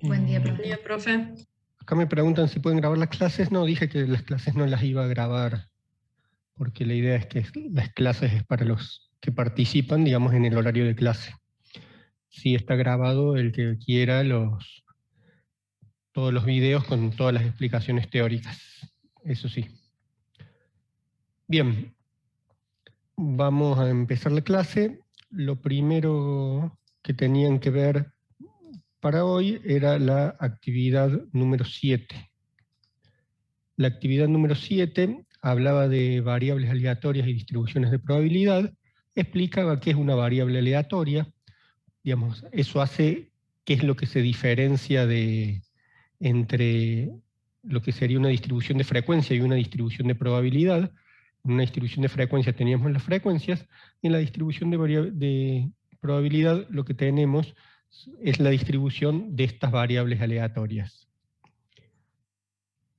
Buen día, Buen profe. día, profe. Acá me preguntan si pueden grabar las clases. No, dije que las clases no las iba a grabar, porque la idea es que las clases es para los que participan, digamos, en el horario de clase. Sí está grabado el que quiera todos los videos con todas las explicaciones teóricas. Eso sí. Bien, vamos a empezar la clase. Lo primero que tenían que ver para hoy era la actividad número 7. La actividad número 7 hablaba de variables aleatorias y distribuciones de probabilidad, explicaba qué es una variable aleatoria, digamos, eso hace qué es lo que se diferencia entre lo que sería una distribución de frecuencia y una distribución de probabilidad. En una distribución de frecuencia teníamos las frecuencias, y en la distribución de probabilidad lo que tenemos es la distribución de estas variables aleatorias.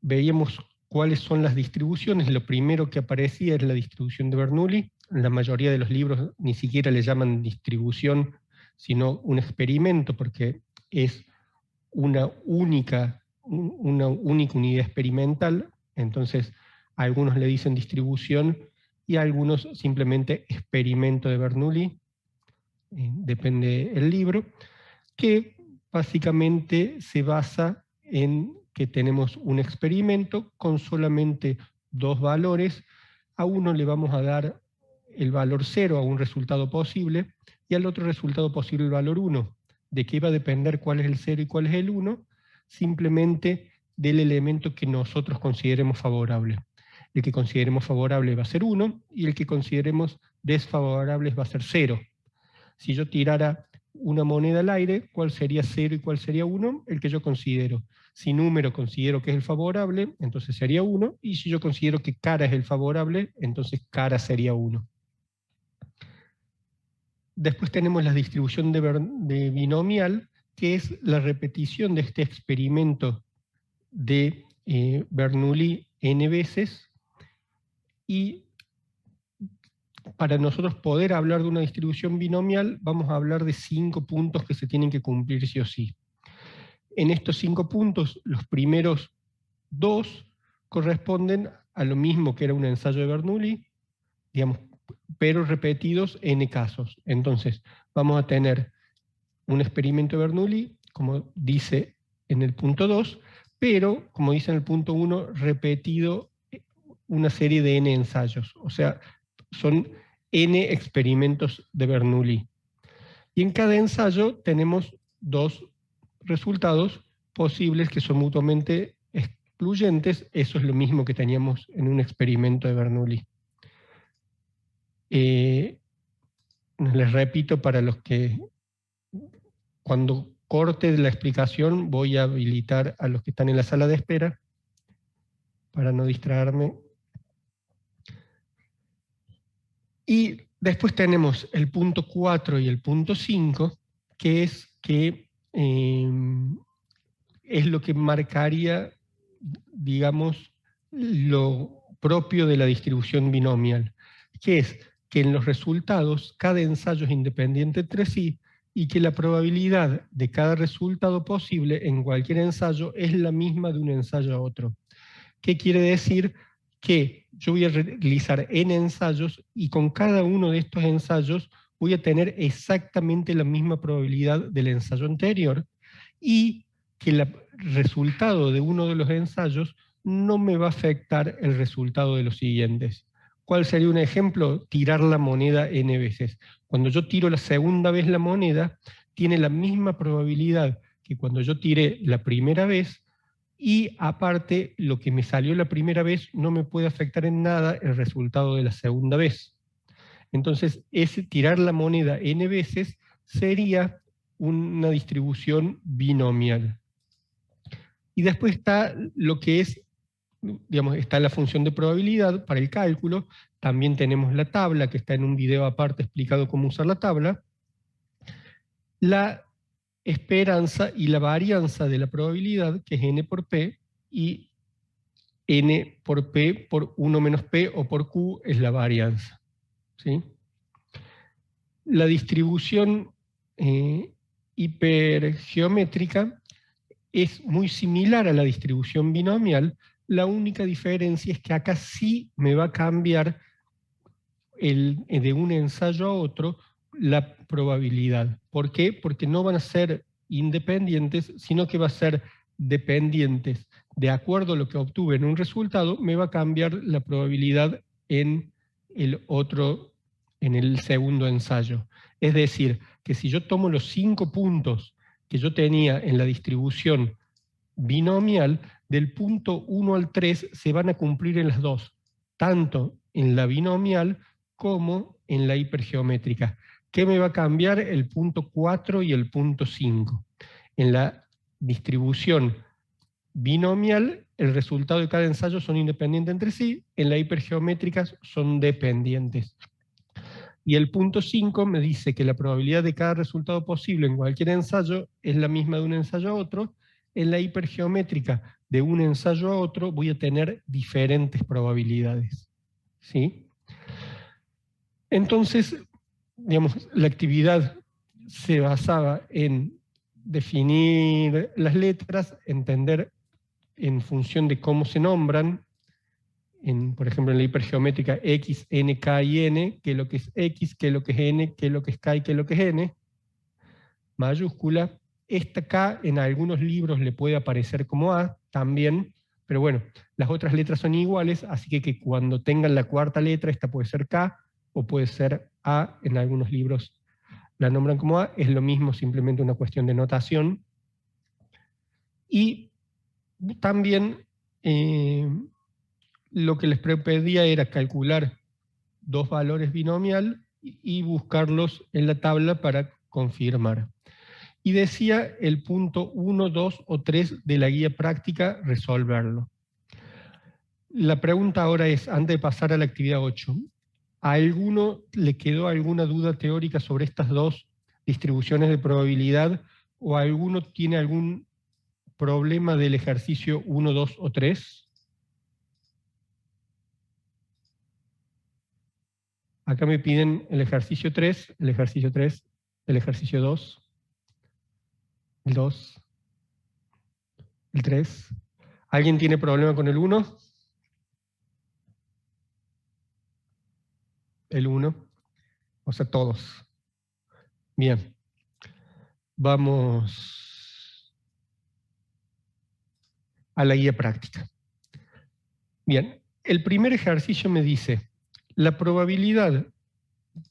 Veíamos cuáles son las distribuciones. Lo primero que aparecía es la distribución de Bernoulli. En la mayoría de los libros ni siquiera le llaman distribución, sino un experimento, porque es una única unidad experimental. Entonces, a algunos le dicen distribución y a algunos simplemente experimento de Bernoulli, depende del libro, que básicamente se basa en que tenemos un experimento con solamente dos valores. A uno le vamos a dar el valor 0 a un resultado posible y al otro resultado posible el valor 1. ¿De qué va a depender cuál es el 0 y cuál es el 1? Simplemente del elemento que nosotros consideremos favorable. El que consideremos favorable va a ser 1 y el que consideremos desfavorable va a ser 0. Si yo tirara una moneda al aire, ¿cuál sería 0 y cuál sería 1? El que yo considero. Si número considero que es el favorable, entonces sería 1, y si yo considero que cara es el favorable, entonces cara sería 1. Después tenemos la distribución de binomial, que es la repetición de este experimento de Bernoulli n veces, y para nosotros poder hablar de una distribución binomial, vamos a hablar de 5 puntos que se tienen que cumplir sí o sí. En estos 5 puntos, los primeros 2 corresponden a lo mismo que era un ensayo de Bernoulli, digamos, pero repetidos n casos. Entonces, vamos a tener un experimento de Bernoulli, como dice en el punto 2, pero, como dice en el punto 1, repetido una serie de n ensayos. O sea, son n experimentos de Bernoulli. Y en cada ensayo tenemos 2 resultados posibles que son mutuamente excluyentes. Eso es lo mismo que teníamos en un experimento de Bernoulli. Les repito, para los que cuando corte la explicación voy a habilitar a los que están en la sala de espera para no distraerme. Y después tenemos el punto 4 y el punto 5, que es lo que marcaría, digamos, lo propio de la distribución binomial, que es que en los resultados cada ensayo es independiente entre sí y que la probabilidad de cada resultado posible en cualquier ensayo es la misma de un ensayo a otro. ¿Qué quiere decir? Que yo voy a realizar n ensayos y con cada uno de estos ensayos voy a tener exactamente la misma probabilidad del ensayo anterior, y que el resultado de uno de los ensayos no me va a afectar el resultado de los siguientes. ¿Cuál sería un ejemplo? Tirar la moneda n veces. Cuando yo tiro la segunda vez la moneda, tiene la misma probabilidad que cuando yo tiré la primera vez, y aparte lo que me salió la primera vez no me puede afectar en nada el resultado de la segunda vez. Entonces, ese tirar la moneda n veces sería una distribución binomial. Y después está lo que es, digamos, está la función de probabilidad para el cálculo. También tenemos la tabla, que está en un video aparte explicado cómo usar la tabla. La esperanza y la varianza de la probabilidad, que es n por p, y n por p por 1 menos p o por q es la varianza. ¿Sí? La distribución hipergeométrica es muy similar a la distribución binomial, la única diferencia es que acá sí me va a cambiar de un ensayo a otro la probabilidad. ¿Por qué? Porque no van a ser independientes, sino que va a ser dependientes. De acuerdo a lo que obtuve en un resultado, me va a cambiar la probabilidad en el otro, en el segundo ensayo. Es decir, que si yo tomo los 5 puntos que yo tenía en la distribución binomial, del punto 1 al 3 se van a cumplir en las dos, tanto en la binomial como en la hipergeométrica. ¿Qué me va a cambiar? El punto 4 y el punto 5. En la distribución binomial, el resultado de cada ensayo son independientes entre sí, en la hipergeométrica son dependientes. Y el punto 5 me dice que la probabilidad de cada resultado posible en cualquier ensayo es la misma de un ensayo a otro. En la hipergeométrica, de un ensayo a otro, voy a tener diferentes probabilidades. ¿Sí? Entonces, digamos, la actividad se basaba en definir las letras, entender en función de cómo se nombran, por ejemplo, en la hipergeométrica X, N, K y N, qué es lo que es X, qué es lo que es N, qué es lo que es K y qué es lo que es N, mayúscula. Esta K en algunos libros le puede aparecer como A también, pero bueno, las otras letras son iguales, así que cuando tengan la cuarta letra, esta puede ser K o puede ser A, en algunos libros la nombran como A, es lo mismo, simplemente una cuestión de notación. Y también lo que les pedía era calcular dos valores binomial y buscarlos en la tabla para confirmar. Y decía el punto 1, 2 o 3 de la guía práctica resolverlo. La pregunta ahora es, antes de pasar a la actividad 8, ¿a alguno le quedó alguna duda teórica sobre estas dos distribuciones de probabilidad o alguno tiene algún problema del ejercicio 1, 2 o 3? Acá me piden el ejercicio 3, el ejercicio 3, el ejercicio 2, el 2, el 3. ¿Alguien tiene problema con el 1? El 1. O sea, todos. Bien. Vamos a la guía práctica. Bien. El primer ejercicio me dice, la probabilidad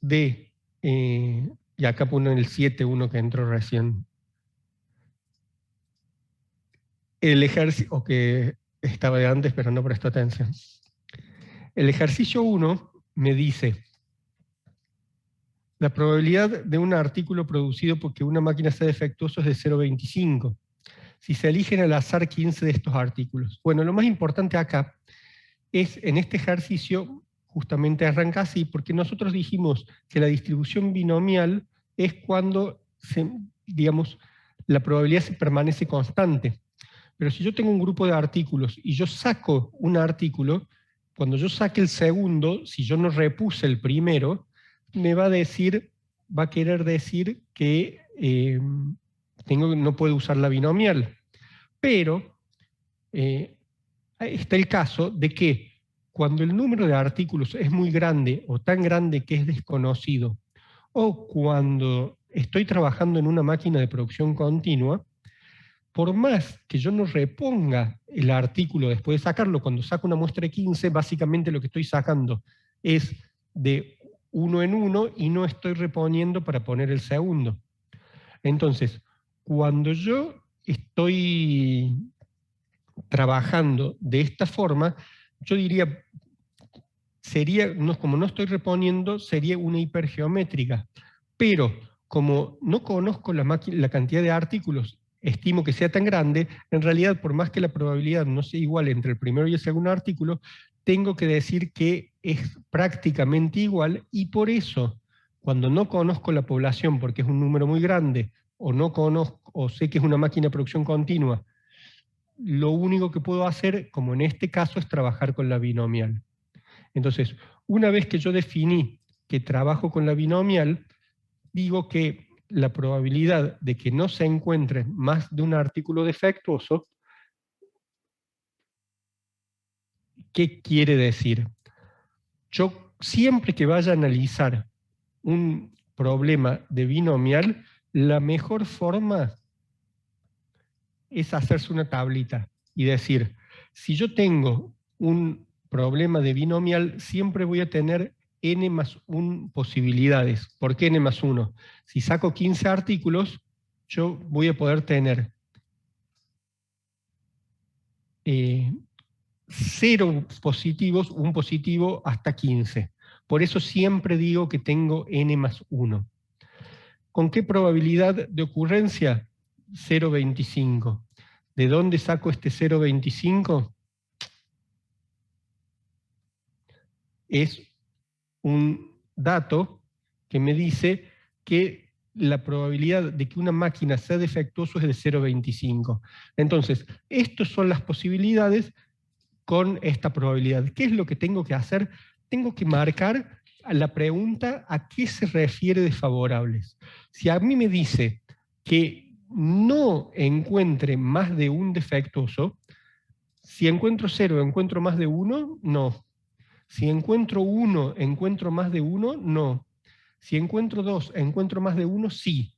de, y acá pone el 7, uno que entró recién, el ejercicio, o que estaba de antes pero no prestó atención. El ejercicio 1 me dice, la probabilidad de un artículo producido porque una máquina sea defectuoso es de 0,25. Si se eligen al azar 15 de estos artículos. Bueno, lo más importante acá es, en este ejercicio, justamente arranca así, porque nosotros dijimos que la distribución binomial es cuando, digamos, la probabilidad se permanece constante. Pero si yo tengo un grupo de artículos y yo saco un artículo, cuando yo saque el segundo, si yo no repuse el primero, me va a decir, va a querer decir que no puedo usar la binomial. Pero está el caso de que cuando el número de artículos es muy grande o tan grande que es desconocido, o cuando estoy trabajando en una máquina de producción continua, por más que yo no reponga el artículo después de sacarlo, cuando saco una muestra de 15, básicamente lo que estoy sacando es de uno en uno y no estoy reponiendo para poner el segundo. Entonces, cuando yo estoy trabajando de esta forma, yo diría, como no estoy reponiendo, sería una hipergeométrica. Pero como no conozco la cantidad de artículos, estimo que sea tan grande, en realidad, por más que la probabilidad no sea igual entre el primero y el segundo artículo, tengo que decir que es prácticamente igual, y por eso, cuando no conozco la población porque es un número muy grande, o no conozco, o sé que es una máquina de producción continua, lo único que puedo hacer, como en este caso, es trabajar con la binomial. Entonces, una vez que yo definí que trabajo con la binomial, digo que la probabilidad de que no se encuentre más de un artículo defectuoso, ¿qué quiere decir? Yo siempre que vaya a analizar un problema de binomial, la mejor forma es hacerse una tablita y decir, si yo tengo un problema de binomial, siempre voy a tener n más 1 posibilidades. ¿Por qué n más 1? Si saco 15 artículos, yo voy a poder tener 0 positivos, un positivo hasta 15. Por eso siempre digo que tengo n más 1. ¿Con qué probabilidad de ocurrencia? 0,25. ¿De dónde saco este 0,25? Es un dato que me dice que la probabilidad de que una máquina sea defectuosa es de 0,25. Entonces, estas son las posibilidades con esta probabilidad. ¿Qué es lo que tengo que hacer? Tengo que marcar a la pregunta a qué se refiere desfavorables. Si a mí me dice que no encuentre más de un defectuoso, si encuentro 0, encuentro más de 1, no. Si encuentro 1, encuentro más de 1, no. Si encuentro 2, encuentro más de 1, sí.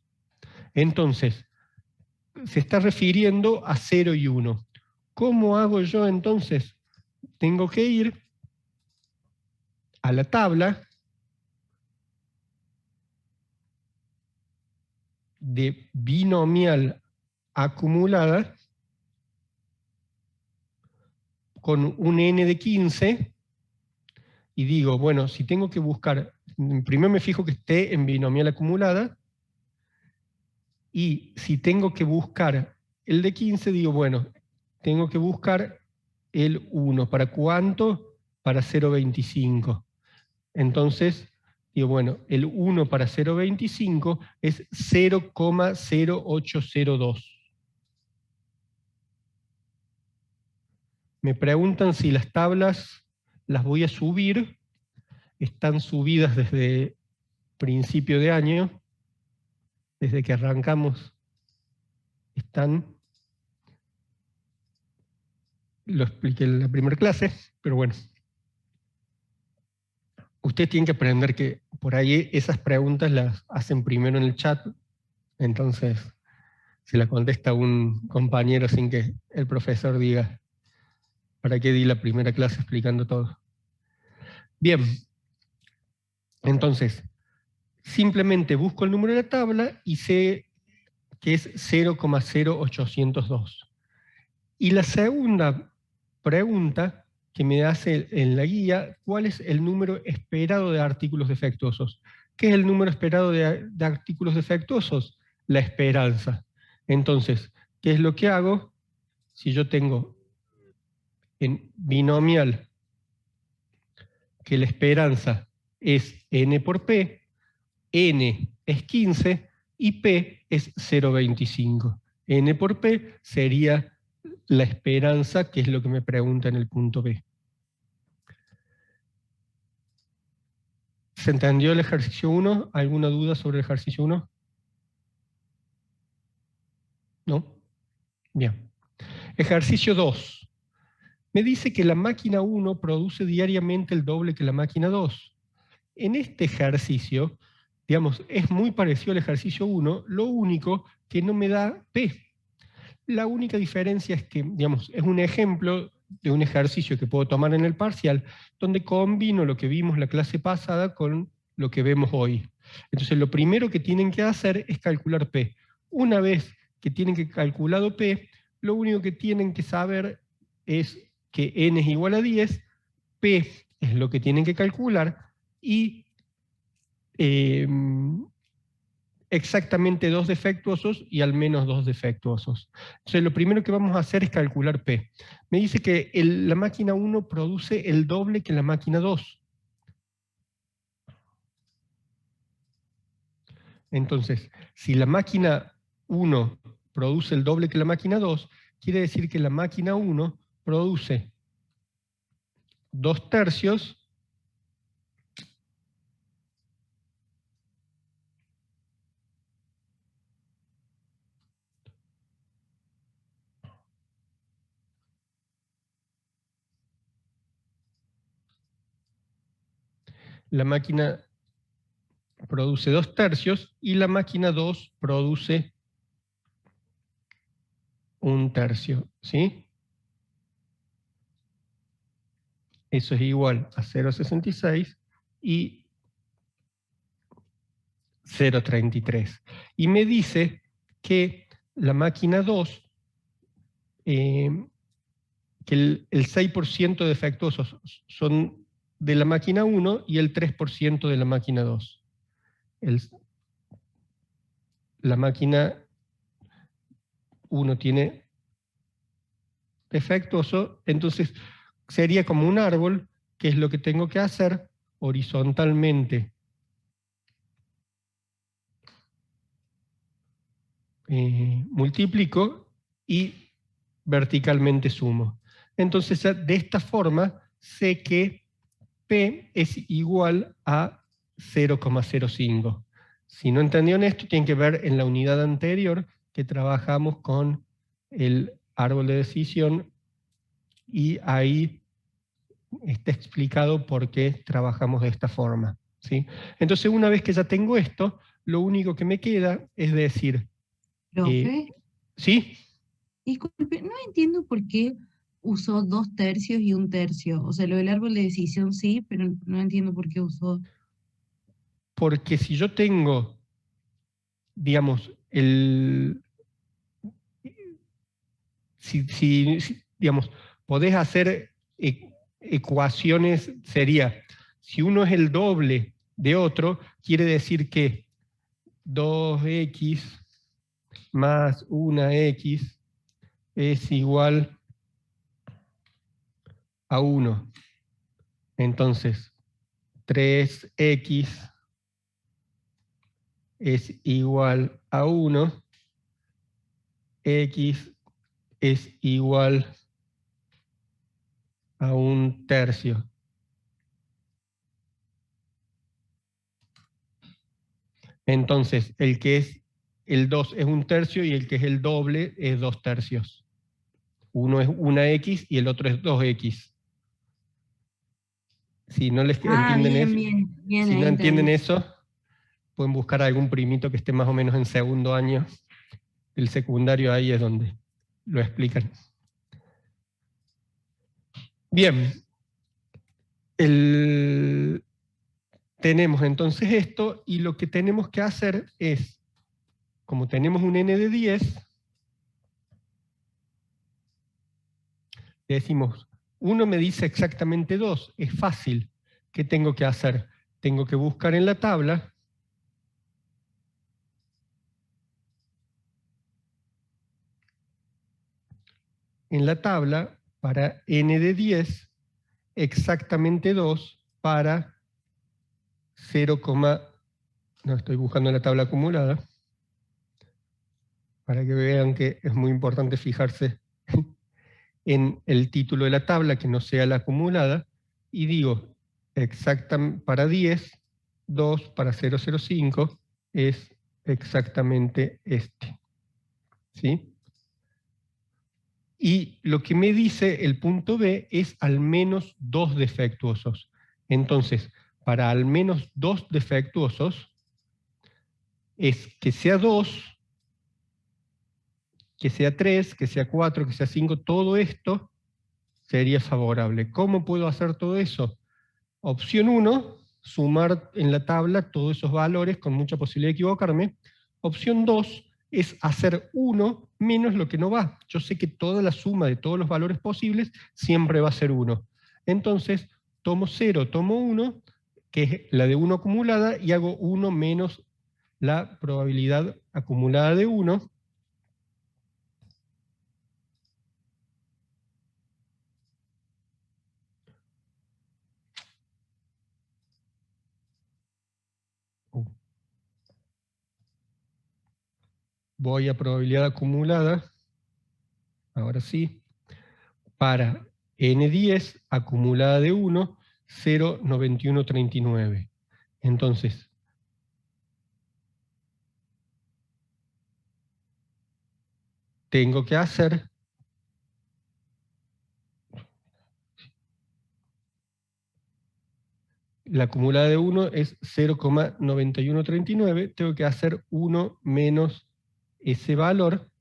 Entonces, se está refiriendo a 0 y 1. ¿Cómo hago yo entonces? Tengo que ir a la tabla de binomial acumulada con un n de 15 y digo, bueno, si tengo que buscar, primero me fijo que esté en binomial acumulada y si tengo que buscar el de 15, digo, bueno, tengo que buscar el 1. ¿Para cuánto? Para 0,25. Entonces, digo, bueno, el 1 para 0,25 es 0,0802. Me preguntan si las tablas las voy a subir. Están subidas desde principio de año, desde que arrancamos. Están, lo expliqué en la primera clase, pero bueno. Ustedes tienen que aprender que por ahí esas preguntas las hacen primero en el chat, entonces se la contesta un compañero sin que el profesor diga para qué di la primera clase explicando todo. Bien, entonces, simplemente busco el número de la tabla y sé que es 0,0802. Y la segunda pregunta que me hace en la guía, ¿cuál es el número esperado de artículos defectuosos? ¿Qué es el número esperado de artículos defectuosos? La esperanza. Entonces, ¿qué es lo que hago? Si yo tengo en binomial que la esperanza es n por p, n es 15 y p es 0,25. N por p sería la esperanza, que es lo que me pregunta en el punto B. ¿Se entendió el ejercicio 1? ¿Alguna duda sobre el ejercicio 1? ¿No? Bien. Ejercicio 2. Me dice que la máquina 1 produce diariamente el doble que la máquina 2. En este ejercicio, digamos, es muy parecido al ejercicio 1, lo único que no me da P. La única diferencia es que, digamos, es un ejemplo de un ejercicio que puedo tomar en el parcial, donde combino lo que vimos la clase pasada con lo que vemos hoy. Entonces, lo primero que tienen que hacer es calcular P. Una vez que tienen que calculado P, lo único que tienen que saber es que n es igual a 10, P es lo que tienen que calcular y exactamente 2 defectuosos y al menos 2 defectuosos. Entonces, lo primero que vamos a hacer es calcular P. Me dice que la máquina 1 produce el doble que la máquina 2. Entonces, si la máquina 1 produce el doble que la máquina 2, quiere decir que la máquina 1 produce 2/3 la máquina produce 2/3 y la máquina 2 produce 1/3, ¿sí? Eso es igual a 0,66 y 0,33. Y me dice que la máquina 2, que el 6% defectuosos son de la máquina 1 y el 3% de la máquina 2. La máquina 1 tiene defectuoso, entonces sería como un árbol, que es lo que tengo que hacer horizontalmente. Multiplico y verticalmente sumo. Entonces, de esta forma, sé que P es igual a 0,05. Si no entendieron esto, tienen que ver en la unidad anterior que trabajamos con el árbol de decisión y ahí está explicado por qué trabajamos de esta forma, ¿sí? Entonces, una vez que ya tengo esto, lo único que me queda es decir, Profe, ¿sí? disculpe, no entiendo por qué usó 2/3 y 1/3. O sea, lo del árbol de decisión sí, pero no entiendo por qué usó. Porque si yo tengo, digamos, digamos, podés hacer ecuaciones, sería, si uno es el doble de otro, quiere decir que 2x más 1x es igual a 1. Entonces, 3x es igual a 1, x es igual a 1/3. Entonces, el que es el 2 es 1/3 y el que es el doble es 2/3. Uno es una x y el otro es 2x. Si no les Ah, entienden bien, eso, bien, bien, si ahí no entienden entendí. eso, pueden buscar algún primito que esté más o menos en segundo año del secundario, ahí es donde lo explican. Bien, tenemos entonces esto y lo que tenemos que hacer es, como tenemos un n de 10, decimos, uno me dice exactamente 2, es fácil. ¿Qué tengo que hacer? Tengo que buscar en la tabla para n de 10, exactamente 2 para 0, no estoy buscando en la tabla acumulada, para que vean que es muy importante fijarse en el título de la tabla, que no sea la acumulada, y digo, exactamente para 10, 2 para 0,05 es exactamente este. ¿Sí? Y lo que me dice el punto B es al menos 2 defectuosos. Entonces, para al menos 2 defectuosos, es que sea 2, que sea 3, que sea 4, que sea 5, todo esto sería favorable. ¿Cómo puedo hacer todo eso? Opción 1, sumar en la tabla todos esos valores con mucha posibilidad de equivocarme. Opción 2 es hacer 1 menos lo que no va. Yo sé que toda la suma de todos los valores posibles siempre va a ser 1. Entonces, tomo 0, tomo 1, que es la de 1 acumulada, y hago 1 menos la probabilidad acumulada de 1. Voy a probabilidad acumulada, ahora sí, para N10 acumulada de 1, 0,9139. Entonces, tengo que hacer la acumulada de 1 es 0,9139, tengo que hacer 1 menos ese valor,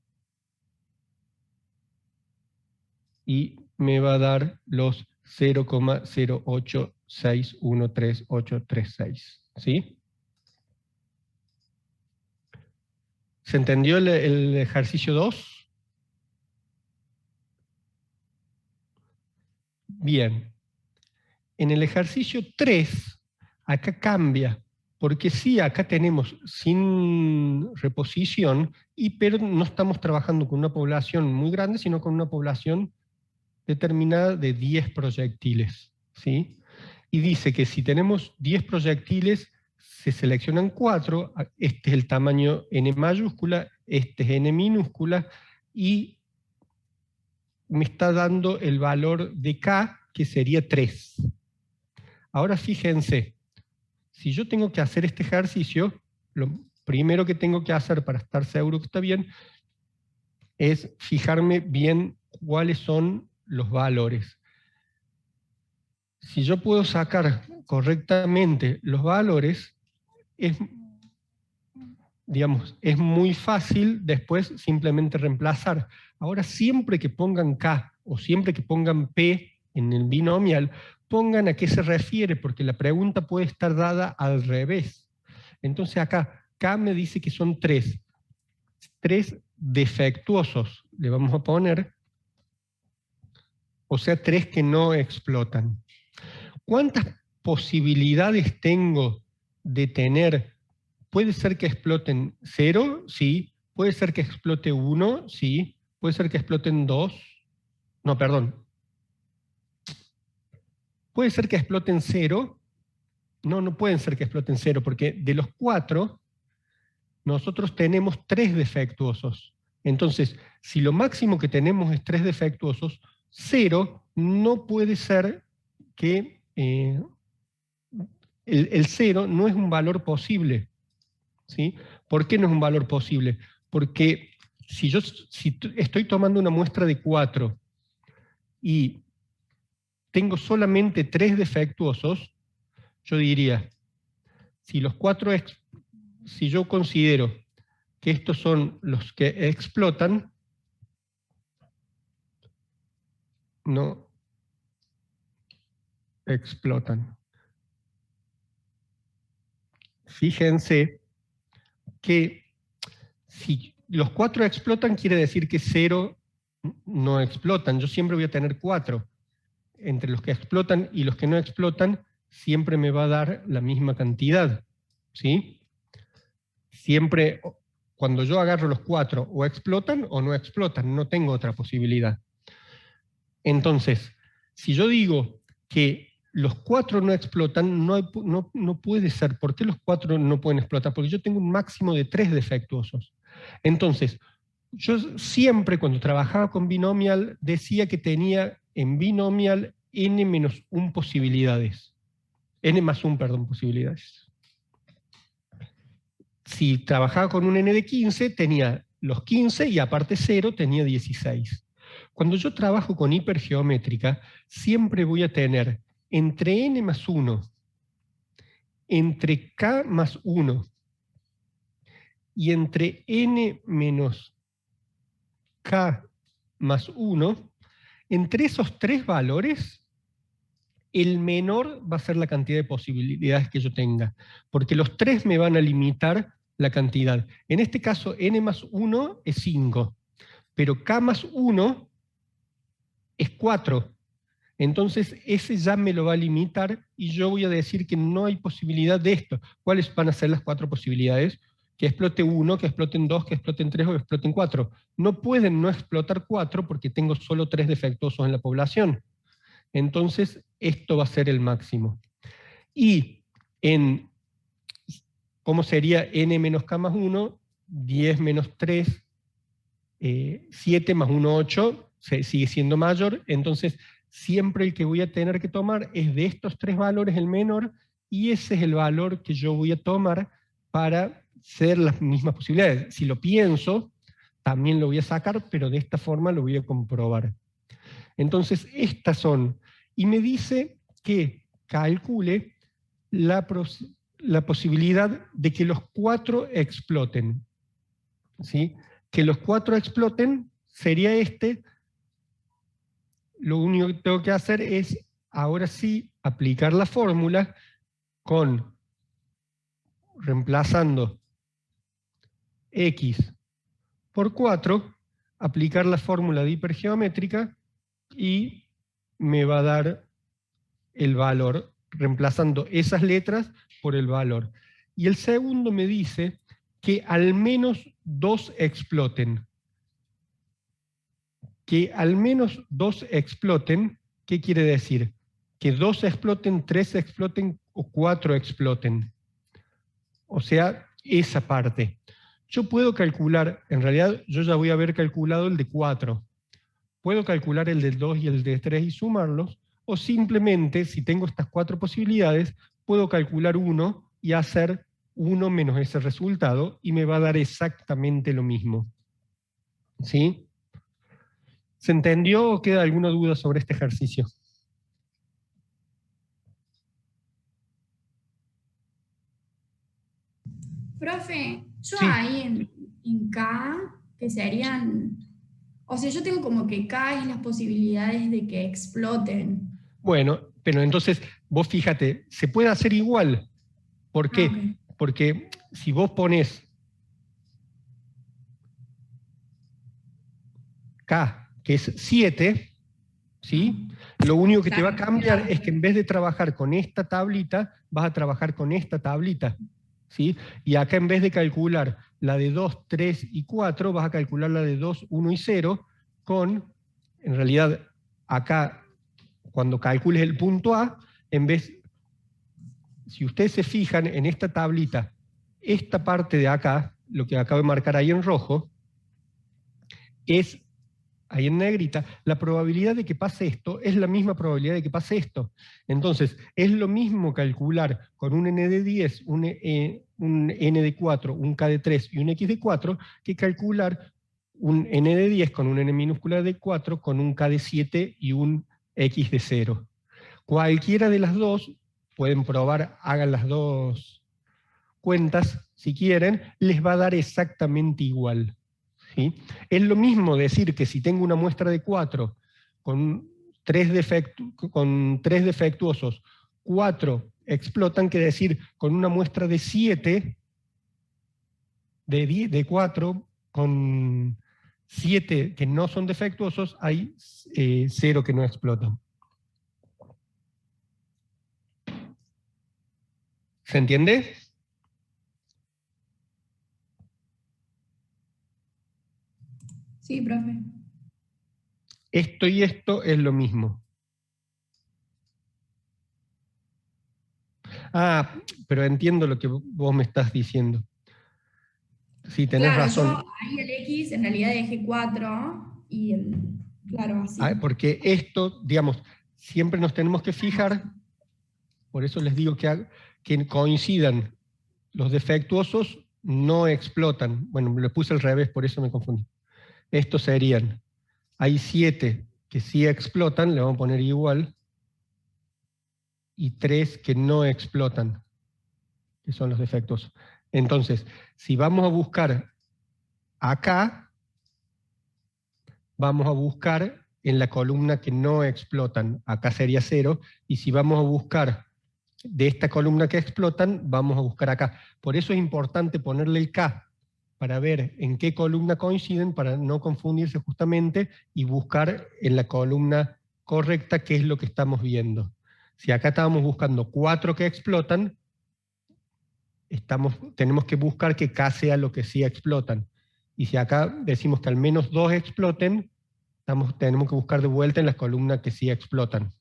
y me va a dar los 0,086133836. ¿Sí? ¿Se entendió el ejercicio 2? Bien. En el ejercicio 3, acá cambia, porque sí, acá tenemos sin reposición, pero no estamos trabajando con una población muy grande, sino con una población determinada de 10 proyectiles. ¿Sí? Y dice que si tenemos 10 proyectiles, se seleccionan 4, este es el tamaño n mayúscula, este es n minúscula, y me está dando el valor de k, que sería 3. Ahora fíjense, si yo tengo que hacer este ejercicio, lo primero que tengo que hacer para estar seguro que está bien, es fijarme bien cuáles son los valores. Si yo puedo sacar correctamente los valores, digamos, es muy fácil después simplemente reemplazar. Ahora, siempre que pongan K o siempre que pongan P en el binomial, pongan a qué se refiere, porque la pregunta puede estar dada al revés. Entonces acá, K me dice que son 3 defectuosos, le vamos a poner, o sea, 3 que no explotan. ¿Cuántas posibilidades tengo de tener? ¿Puede ser que exploten 0? Sí. ¿Puede ser que explote 1? Sí. ¿Puede ser que exploten 2? No, perdón. ¿Puede ser que exploten 0? No, no pueden ser que exploten 0, porque de los 4, nosotros tenemos 3 defectuosos. Entonces, si lo máximo que tenemos es 3 defectuosos, 0 no puede ser que... el 0 no es un valor posible. ¿Sí? ¿Por qué no es un valor posible? Porque si estoy tomando una muestra de 4 y tengo solamente 3 defectuosos, yo diría, si yo considero que estos son los que explotan, no explotan. Fíjense que si los 4 explotan, quiere decir que 0 no explotan. Yo siempre voy a tener 4. Entre los que explotan y los que no explotan, siempre me va a dar la misma cantidad. ¿Sí? Siempre, cuando yo agarro los 4, o explotan o no explotan, no tengo otra posibilidad. Entonces, si yo digo que los 4 no explotan, no puede ser. ¿Por qué los 4 no pueden explotar? Porque yo tengo un máximo de 3 defectuosos. Entonces, yo siempre cuando trabajaba con binomial decía que tenía en binomial n-1 posibilidades. n+1, perdón, posibilidades. Si trabajaba con un n de 15, tenía los 15 y aparte 0 tenía 16. Cuando yo trabajo con hipergeométrica, siempre voy a tener entre n+1, entre k+1 y entre n-k+1, entre esos 3 valores, el menor va a ser la cantidad de posibilidades que yo tenga, porque los 3 me van a limitar la cantidad. En este caso, n+1 es 5, pero k+1 es 4. Entonces, ese ya me lo va a limitar y yo voy a decir que no hay posibilidad de esto. ¿Cuáles van a ser las 4 posibilidades? Que explote 1, que exploten 2, que exploten 3 o que exploten 4. No pueden no explotar 4 porque tengo solo 3 defectuosos en la población. Entonces, esto va a ser el máximo. Y ¿cómo sería n-k+1? 10 menos 3, 7 más 1, 8, sigue siendo mayor. Entonces, siempre el que voy a tener que tomar es de estos 3 valores el menor, y ese es el valor que yo voy a tomar para ser las mismas posibilidades. Si lo pienso, también lo voy a sacar, pero de esta forma lo voy a comprobar. Entonces, estas son. Y me dice que calcule la posibilidad de que los 4 exploten. ¿Sí? Que los 4 exploten sería este. Lo único que tengo que hacer es, ahora sí, aplicar la fórmula con, reemplazando x por 4, aplicar la fórmula de hipergeométrica y me va a dar el valor, reemplazando esas letras por el valor. Y el segundo me dice que al menos 2 exploten. Que al menos 2 exploten, ¿qué quiere decir? Que 2 exploten, 3 exploten o 4 exploten. O sea, esa parte. Yo puedo calcular, en realidad yo ya voy a haber calculado el de 4. Puedo calcular el del 2 y el de 3 y sumarlos, o simplemente, si tengo estas 4 posibilidades, puedo calcular 1 y hacer 1 menos ese resultado y me va a dar exactamente lo mismo. ¿Sí? ¿Se entendió o queda alguna duda sobre este ejercicio? Profe, yo Sí. ahí en K, que serían, o sea, yo tengo como que K es las posibilidades de que exploten. Bueno, pero entonces vos fíjate, se puede hacer igual. ¿Por qué? Ok. Porque si vos pones K, que es 7, ¿sí? Lo único que te va a Claro, cambiar claro. es que en vez de trabajar con esta tablita, vas a trabajar con esta tablita, ¿sí? Y acá en vez de calcular la de 2, 3 y 4, vas a calcular la de 2, 1 y 0 con, en realidad, acá, cuando calcules el punto A, en vez, si ustedes se fijan en esta tablita, esta parte de acá, lo que acabo de marcar ahí en rojo, es ahí en negrita, la probabilidad de que pase esto es la misma probabilidad de que pase esto. Entonces, es lo mismo calcular con un n de 10, un n de 4, un k de 3 y un x de 4, que calcular un n de 10 con un n minúscula de 4, con un k de 7 y un x de 0. Cualquiera de las dos, pueden probar, hagan las dos cuentas si quieren, les va a dar exactamente igual. ¿Sí? Es lo mismo decir que si tengo una muestra de 4 con 3 defectuosos, 4 explotan, que decir con una muestra de 7, de 4, con 7 que no son defectuosos, hay 0 que no explotan. ¿Se entiende? Sí, profe. Esto y esto es lo mismo. Ah, pero entiendo lo que vos me estás diciendo. Sí, tenés Claro, razón. yo ahí el X en realidad dejé 4 y el, claro, así. Porque esto, digamos, siempre nos tenemos que fijar, por eso les digo que coincidan los defectuosos, no explotan. Bueno, me lo puse al revés, por eso me confundí. Estos serían, hay 7 que sí explotan, le vamos a poner igual, y 3 que no explotan, que son los defectuosos. Entonces, si vamos a buscar acá, vamos a buscar en la columna que no explotan, acá sería 0, y si vamos a buscar de esta columna que explotan, vamos a buscar acá. Por eso es importante ponerle el K, para ver en qué columna coinciden, para no confundirse justamente, y buscar en la columna correcta qué es lo que estamos viendo. Si acá estábamos buscando 4 que explotan, tenemos que buscar que K sea lo que sí explotan. Y si acá decimos que al menos 2 exploten, tenemos que buscar de vuelta en las columnas que sí explotan.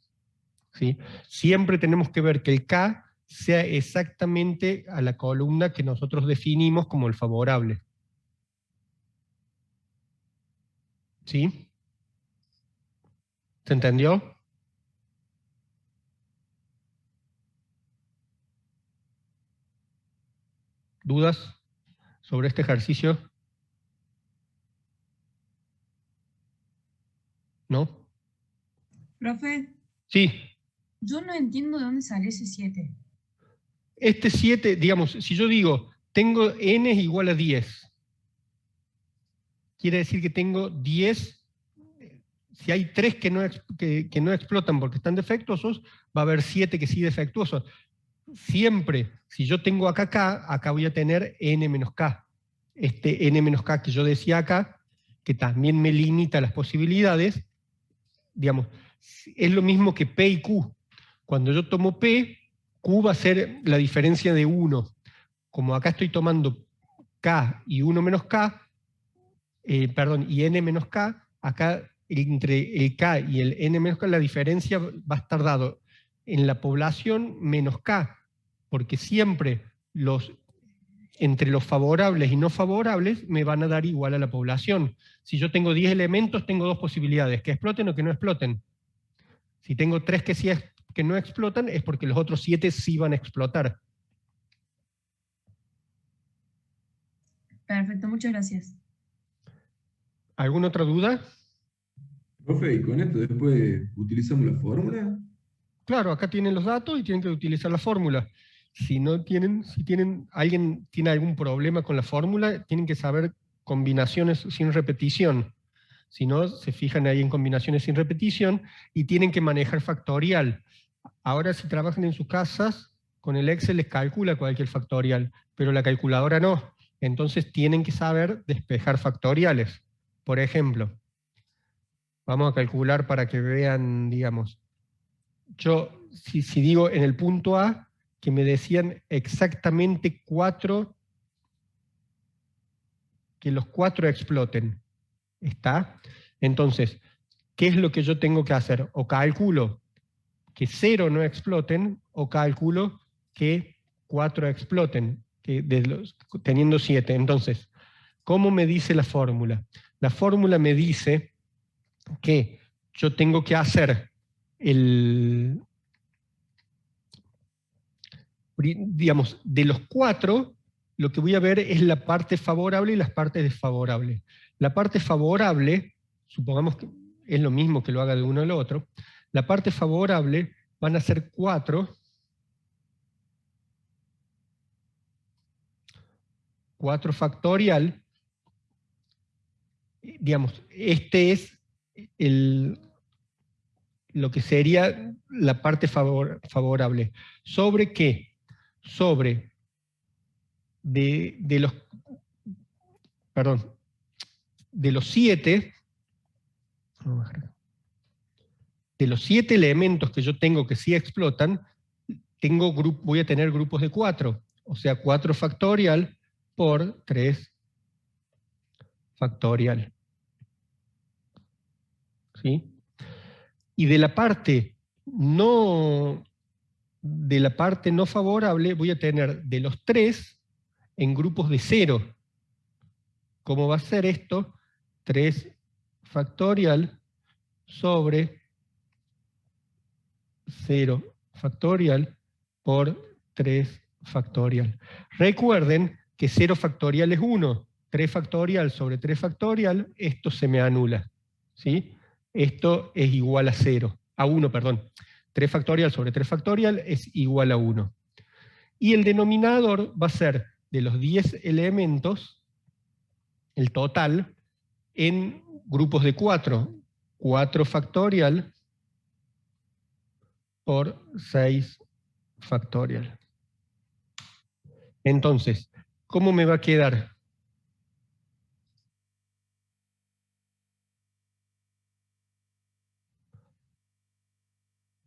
¿Sí? Siempre tenemos que ver que el K sea exactamente a la columna que nosotros definimos como el favorable. ¿Sí? ¿Se entendió? ¿Dudas sobre este ejercicio? ¿No? Profe, Sí. yo no entiendo de dónde salió ese 7. este 7, digamos, si yo digo, tengo n es igual a 10, quiere decir que tengo 10, si hay 3 que no explotan porque están defectuosos, va a haber 7 que sí defectuosos. Siempre, si yo tengo acá k, acá voy a tener n menos k. Este n menos k que yo decía acá, que también me limita las posibilidades, digamos, es lo mismo que P y Q. Cuando yo tomo P, Q va a ser la diferencia de 1. Como acá estoy tomando K y 1 menos K, y N menos K, acá entre el K y el N menos K la diferencia va a estar dado en la población menos K, porque siempre entre los favorables y no favorables me van a dar igual a la población. Si yo tengo 10 elementos, tengo 2 posibilidades, que exploten o que no exploten. Si tengo 3 que no explotan, es porque los otros 7 sí van a explotar. Perfecto, muchas gracias. ¿Alguna otra duda? Profe, ¿y con esto después utilizamos la fórmula? Claro, acá tienen los datos y tienen que utilizar la fórmula. Si alguien tiene algún problema con la fórmula, tienen que saber combinaciones sin repetición. Si no, se fijan ahí en combinaciones sin repetición y tienen que manejar factorial. Ahora, si trabajan en sus casas, con el Excel les calcula cualquier factorial, pero la calculadora no. Entonces tienen que saber despejar factoriales. Por ejemplo, vamos a calcular para que vean, digamos, yo, si digo en el punto A, que me decían exactamente 4, que los 4 exploten. ¿Está? Entonces, ¿qué es lo que yo tengo que hacer? O calculo que 0 no exploten, o calculo que 4 exploten, teniendo 7. Entonces, ¿cómo me dice la fórmula? La fórmula me dice que yo tengo que hacer digamos, de los 4, lo que voy a ver es la parte favorable y las partes desfavorables. La parte favorable, supongamos que es lo mismo que lo haga de uno al otro, la parte favorable van a ser 4 factorial, digamos, este es lo que sería la parte favorable. ¿Sobre qué? Sobre de los 7, de los 7 elementos que yo tengo que sí explotan, voy a tener grupos de 4, o sea, 4 factorial por 3 factorial. ¿Sí? Y de la parte no favorable voy a tener de los 3 en grupos de 0. ¿Cómo va a ser esto? 3 factorial sobre 0 factorial por 3 factorial. Recuerden que 0 factorial es 1. 3 factorial sobre 3 factorial, esto se me anula. ¿Sí? Esto es igual a 0. A 1, perdón. 3 factorial sobre 3 factorial es igual a 1. Y el denominador va a ser de los 10 elementos, el total, en grupos de 4. 4 factorial por 6 factorial. Entonces, ¿cómo me va a quedar?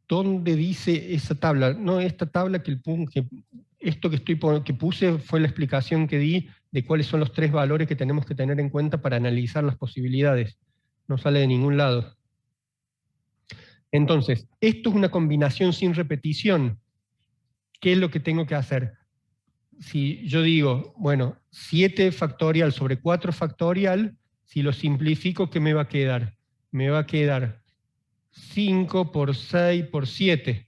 ¿Dónde dice esa tabla? No, esta tabla esto que puse fue la explicación que di de cuáles son los 3 valores que tenemos que tener en cuenta para analizar las posibilidades. No sale de ningún lado. Entonces, esto es una combinación sin repetición. ¿Qué es lo que tengo que hacer? Si yo digo, bueno, 7 factorial sobre 4 factorial, si lo simplifico, ¿qué me va a quedar? Me va a quedar 5 por 6 por 7.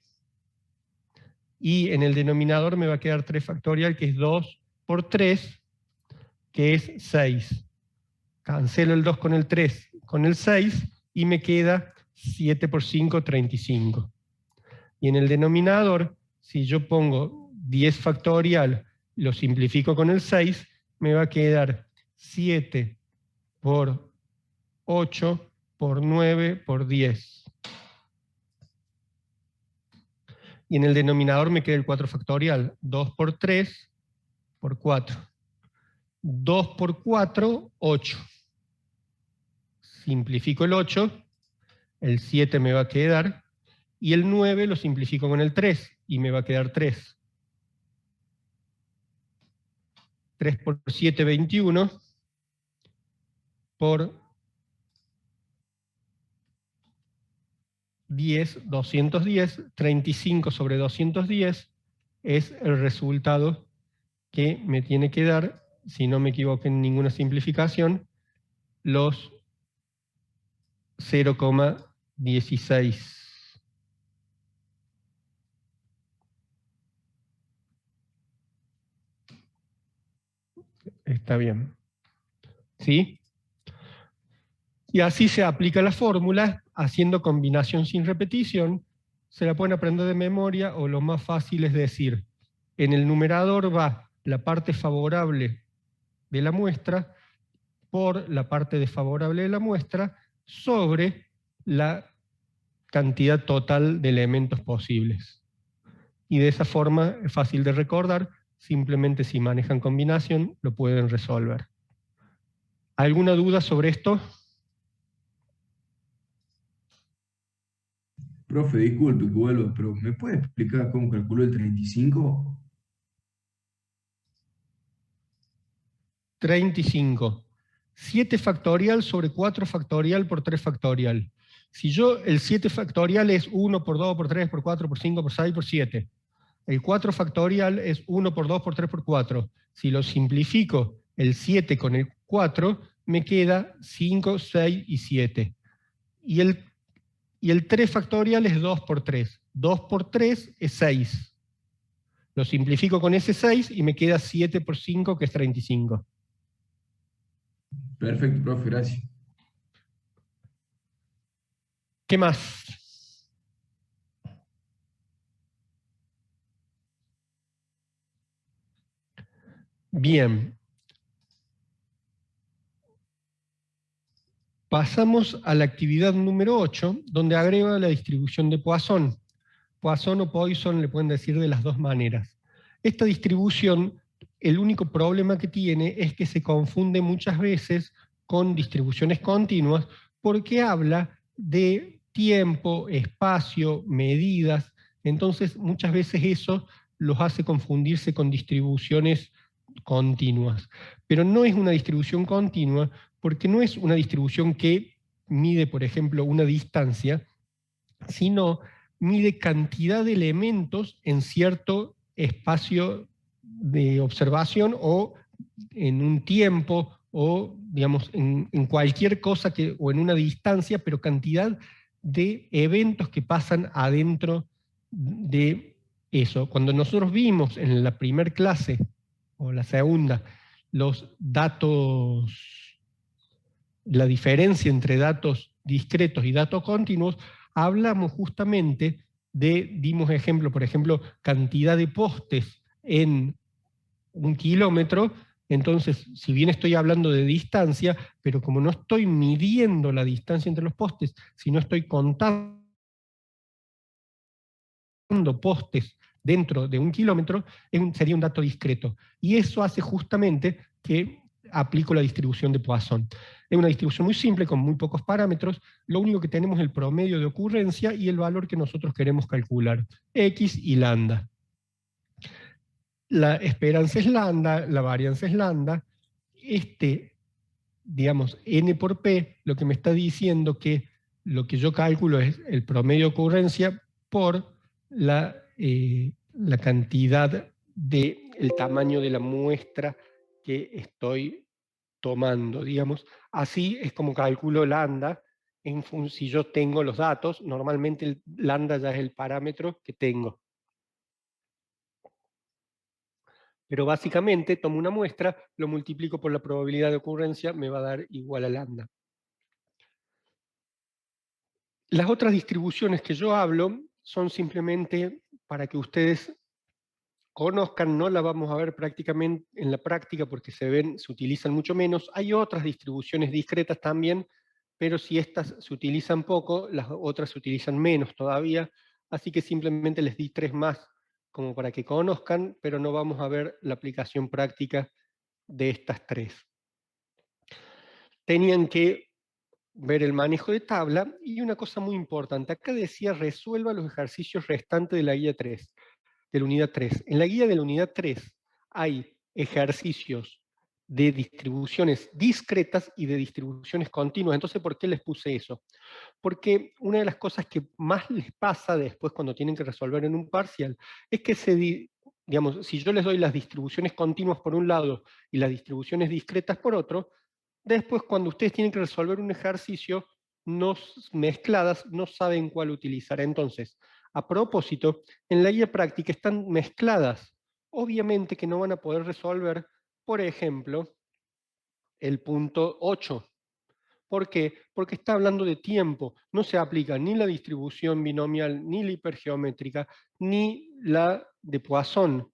Y en el denominador me va a quedar 3 factorial, que es 2 por 3, que es 6. Cancelo el 2 con el 3, con el 6, y me queda 7 por 5, 35. Y en el denominador, si yo pongo 10 factorial lo simplifico con el 6, me va a quedar 7 por 8 por 9 por 10. Y en el denominador me queda el 4 factorial. 2 por 3 por 4. 2 por 4, 8. Simplifico el 8, el 7 me va a quedar, y el 9 lo simplifico con el 3, y me va a quedar 3. 3 por 7, 21, por 10, 210, 35 sobre 210 es el resultado que me tiene que dar, si no me equivoco en ninguna simplificación, los 0,16. Está bien. ¿Sí? Y así se aplica la fórmula, haciendo combinación sin repetición. Se la pueden aprender de memoria, o lo más fácil es decir, en el numerador va la parte favorable de la muestra por la parte desfavorable de la muestra sobre la cantidad total de elementos posibles. Y de esa forma es fácil de recordar, simplemente si manejan combinación lo pueden resolver. ¿Alguna duda sobre esto? Profe, disculpe que vuelva, pero ¿me puede explicar cómo calculó el 35? 35. 7 factorial sobre 4 factorial por 3 factorial. Si yo, el 7 factorial es 1 por 2 por 3 por 4 por 5 por 6 por 7. El 4 factorial es 1 por 2 por 3 por 4. Si lo simplifico el 7 con el 4, me queda 5, 6 y 7. Y el 3 factorial es 2 por 3. 2 por 3 es 6. Lo simplifico con ese 6 y me queda 7 por 5, que es 35. Perfecto, profe, gracias. ¿Qué más? Bien. Pasamos a la actividad número 8, donde agrega la distribución de Poisson. Poisson o Poisson le pueden decir de las dos maneras. Esta distribución, el único problema que tiene es que se confunde muchas veces con distribuciones continuas, porque habla de tiempo, espacio, medidas. Entonces muchas veces eso los hace confundirse con distribuciones continuas. Pero no es una distribución continua, porque no es una distribución que mide, por ejemplo, una distancia, sino mide cantidad de elementos en cierto espacio de observación o en un tiempo o, digamos, en cualquier cosa o en una distancia, pero cantidad de eventos que pasan adentro de eso. Cuando nosotros vimos en la primera clase o la segunda los datos, la diferencia entre datos discretos y datos continuos, hablamos justamente dimos ejemplo, por ejemplo, cantidad de postes en 1 kilómetro. Entonces, si bien estoy hablando de distancia, pero como no estoy midiendo la distancia entre los postes, sino estoy contando postes dentro de 1 kilómetro, sería un dato discreto. Y eso hace justamente que aplico la distribución de Poisson. Es una distribución muy simple, con muy pocos parámetros. Lo único que tenemos es el promedio de ocurrencia y el valor que nosotros queremos calcular, x y lambda. La esperanza es lambda, la varianza es lambda. Digamos, n por p, lo que me está diciendo que lo que yo calculo es el promedio de ocurrencia por la cantidad del tamaño de la muestra que estoy tomando, digamos. Así es como calculo lambda, si yo tengo los datos. Normalmente el lambda ya es el parámetro que tengo. Pero básicamente tomo una muestra, lo multiplico por la probabilidad de ocurrencia, me va a dar igual a lambda. Las otras distribuciones que yo hablo son simplemente para que ustedes conozcan, no la vamos a ver prácticamente en la práctica porque se utilizan mucho menos. Hay otras distribuciones discretas también, pero si estas se utilizan poco, las otras se utilizan menos todavía, así que simplemente les di 3 más como para que conozcan, pero no vamos a ver la aplicación práctica de estas 3. Tenían que ver el manejo de tabla, y una cosa muy importante, acá decía resuelva los ejercicios restantes de la guía 3, de la unidad 3. En la guía de la unidad 3 hay ejercicios de distribuciones discretas y de distribuciones continuas. Entonces, ¿por qué les puse eso? Porque una de las cosas que más les pasa después cuando tienen que resolver en un parcial es que digamos, si yo les doy las distribuciones continuas por un lado y las distribuciones discretas por otro, después cuando ustedes tienen que resolver un ejercicio mezcladas, no saben cuál utilizar. Entonces, a propósito, en la guía práctica están mezcladas. Obviamente que no van a poder resolver, por ejemplo, el punto 8. ¿Por qué? Porque está hablando de tiempo. No se aplica ni la distribución binomial, ni la hipergeométrica, ni la de Poisson.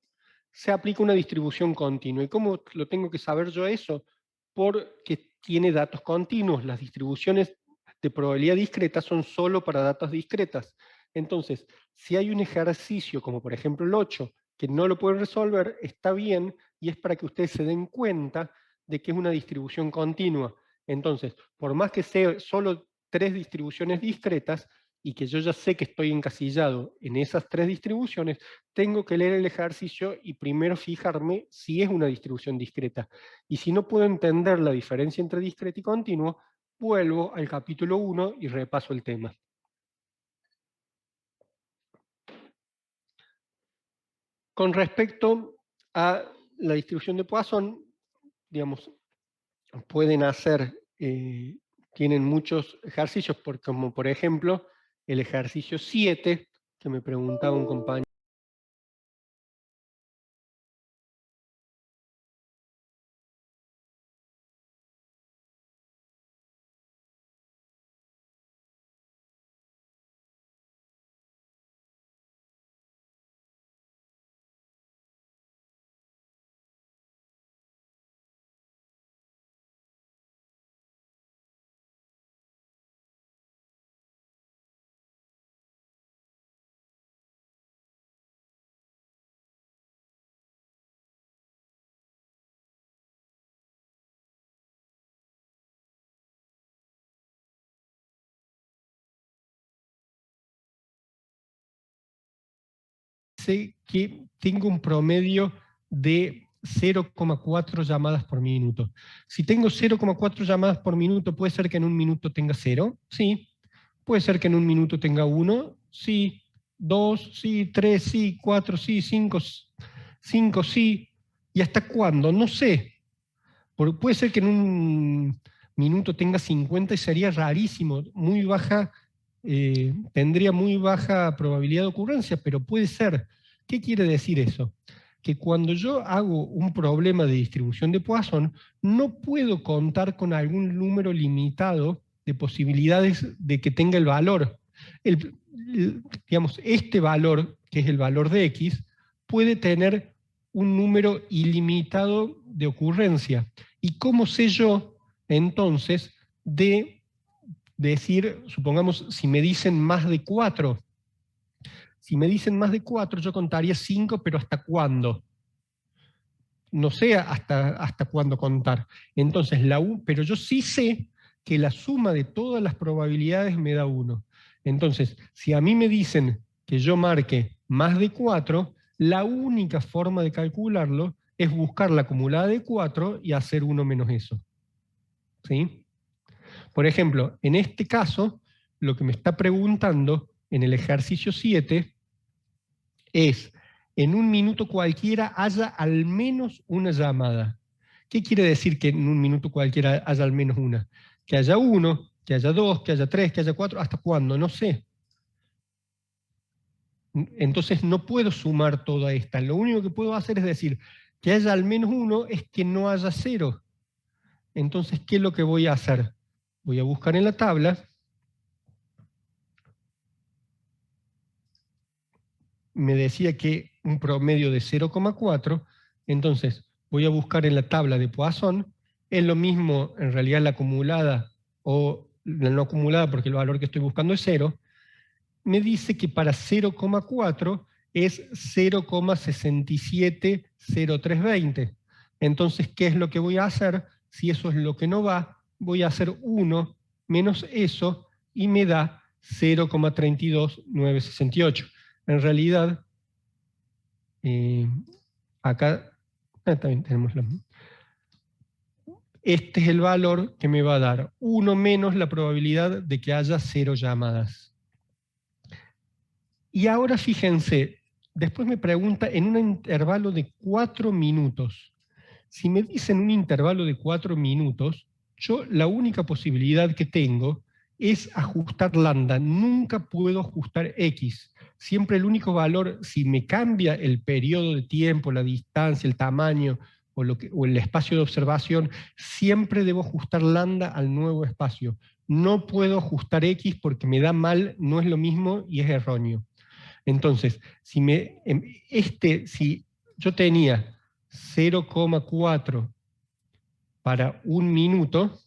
Se aplica una distribución continua. ¿Y cómo lo tengo que saber yo eso? Porque tiene datos continuos. Las distribuciones de probabilidad discreta son solo para datos discretas. Entonces, si hay un ejercicio, como por ejemplo el 8, que no lo pueden resolver, está bien, y es para que ustedes se den cuenta de que es una distribución continua. Entonces, por más que sea solo 3 distribuciones discretas, y que yo ya sé que estoy encasillado en esas 3 distribuciones, tengo que leer el ejercicio y primero fijarme si es una distribución discreta. Y si no puedo entender la diferencia entre discreta y continuo, vuelvo al capítulo 1 y repaso el tema. Con respecto a la distribución de Poisson, digamos, pueden hacer, tienen muchos ejercicios, como por ejemplo el ejercicio 7, que me preguntaba un compañero. Sé que tengo un promedio de 0,4 llamadas por minuto. Si tengo 0,4 llamadas por minuto, ¿puede ser que en un minuto tenga 0? Sí. ¿Puede ser que en un minuto tenga 1? Sí. 2, sí. 3, sí. 4, sí. 5, sí. ¿Y hasta cuándo? No sé. Puede ser que en un minuto tenga 50 y sería rarísimo, muy baja, tendría muy baja probabilidad de ocurrencia, pero puede ser. ¿Qué quiere decir eso? Que cuando yo hago un problema de distribución de Poisson, no puedo contar con algún número limitado de posibilidades de que tenga el valor. Digamos, este valor, que es el valor de X, puede tener un número ilimitado de ocurrencia. ¿Y cómo sé yo, entonces, de decir, supongamos, si me dicen más de 4? Si me dicen más de 4, yo contaría 5, pero ¿hasta cuándo? No sé hasta cuándo contar. Entonces, pero yo sí sé que la suma de todas las probabilidades me da 1. Entonces, si a mí me dicen que yo marque más de 4, la única forma de calcularlo es buscar la acumulada de 4 y hacer 1 menos eso. ¿Sí? Por ejemplo, en este caso, lo que me está preguntando en el ejercicio 7 es, en un minuto cualquiera haya al menos una llamada. ¿Qué quiere decir que en un minuto cualquiera haya al menos una? Que haya 1, que haya 2, que haya 3, que haya 4, ¿hasta cuándo? No sé. Entonces no puedo sumar toda esta. Lo único que puedo hacer es decir, que haya al menos 1 es que no haya 0. Entonces, ¿qué es lo que voy a hacer? Voy a buscar en la tabla. Me decía que un promedio de 0,4, entonces voy a buscar en la tabla de Poisson, es lo mismo en realidad la acumulada o la no acumulada porque el valor que estoy buscando es 0, me dice que para 0,4 es 0,670320. Entonces, ¿qué es lo que voy a hacer? Si eso es lo que no va, voy a hacer 1 menos eso y me da 0,32968. En realidad, acá también tenemos lo mismo. Este es el valor que me va a dar 1 menos la probabilidad de que haya 0 llamadas. Y ahora fíjense, después me pregunta en un intervalo de 4 minutos. Si me dicen un intervalo de 4 minutos, yo la única posibilidad que tengo es ajustar lambda. Nunca puedo ajustar x. Siempre el único valor, si me cambia el periodo de tiempo, la distancia, el tamaño o el espacio de observación, siempre debo ajustar lambda al nuevo espacio. No puedo ajustar x porque me da mal, no es lo mismo y es erróneo. Entonces, si yo tenía 0,4 para 1 minuto,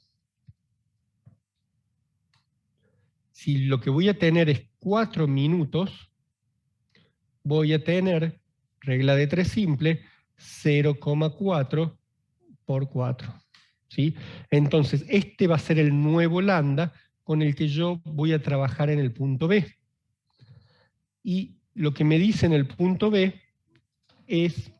si lo que voy a tener es 4 minutos, voy a tener, regla de 3 simple, 0,4 por 4. ¿Sí? Entonces, este va a ser el nuevo lambda con el que yo voy a trabajar en el punto B. Y lo que me dice en el punto B es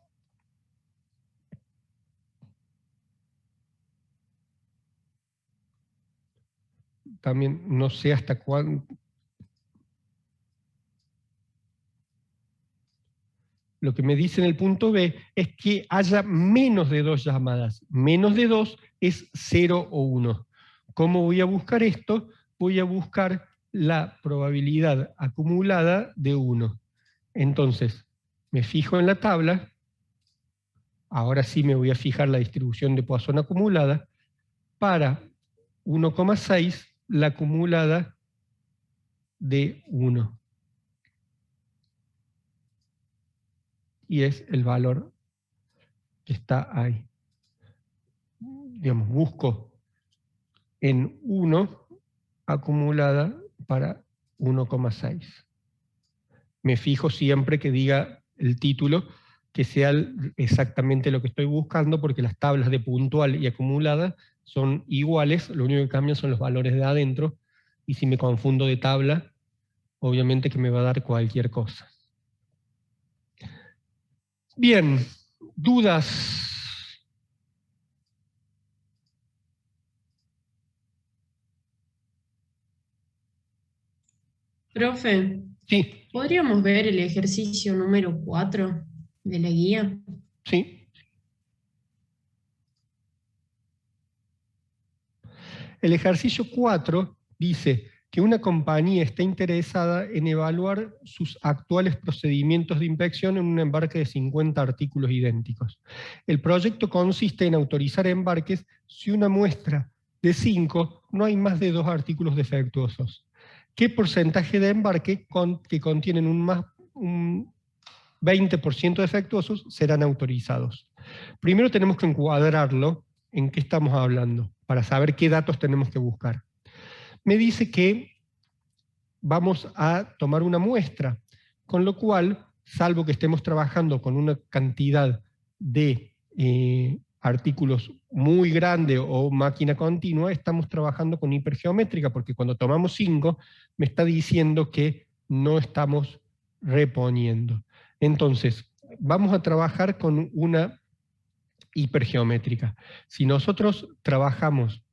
también no sé hasta cuándo. Lo que me dice en el punto B es que haya menos de 2 llamadas. Menos de 2 es 0 o 1. ¿Cómo voy a buscar esto? Voy a buscar la probabilidad acumulada de 1. Entonces, me fijo en la tabla. Ahora sí me voy a fijar la distribución de Poisson acumulada. Para 1,6, la acumulada de 1. Y es el valor que está ahí. Digamos, busco en 1 acumulada para 1,6. Me fijo siempre que diga el título, que sea exactamente lo que estoy buscando, porque las tablas de puntual y acumulada son iguales, lo único que cambian son los valores de adentro, y si me confundo de tabla, obviamente que me va a dar cualquier cosa. Bien, ¿dudas? Profe, Sí, ¿podríamos ver el ejercicio número 4 de la guía? sí. El ejercicio 4 dice que una compañía está interesada en evaluar sus actuales procedimientos de inspección en un embarque de 50 artículos idénticos. El proyecto consiste en autorizar embarques si una muestra de 5 no hay más de 2 artículos defectuosos. ¿Qué porcentaje de embarque que contienen un 20% defectuosos serán autorizados? Primero tenemos que encuadrarlo en qué estamos hablando, para saber qué datos tenemos que buscar. Me dice que vamos a tomar una muestra, con lo cual, salvo que estemos trabajando con una cantidad de artículos muy grande o máquina continua, estamos trabajando con hipergeométrica, porque cuando tomamos 5, me está diciendo que no estamos reponiendo. Entonces, vamos a trabajar con una hipergeométrica. Si nosotros trabajamos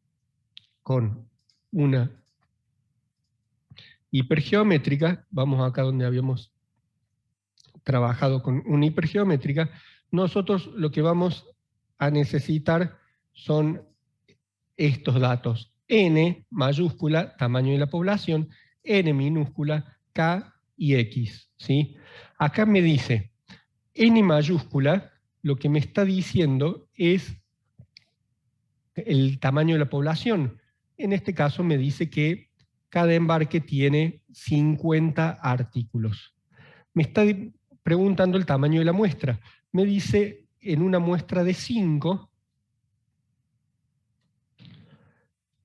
con una hipergeométrica, vamos acá donde habíamos trabajado con una hipergeométrica, nosotros lo que vamos a necesitar son estos datos. N mayúscula, tamaño de la población, N minúscula, K y X. ¿Sí? Acá me dice, N mayúscula, lo que me está diciendo es el tamaño de la población. En este caso me dice que cada embarque tiene 50 artículos. Me está preguntando el tamaño de la muestra. Me dice en una muestra de 5,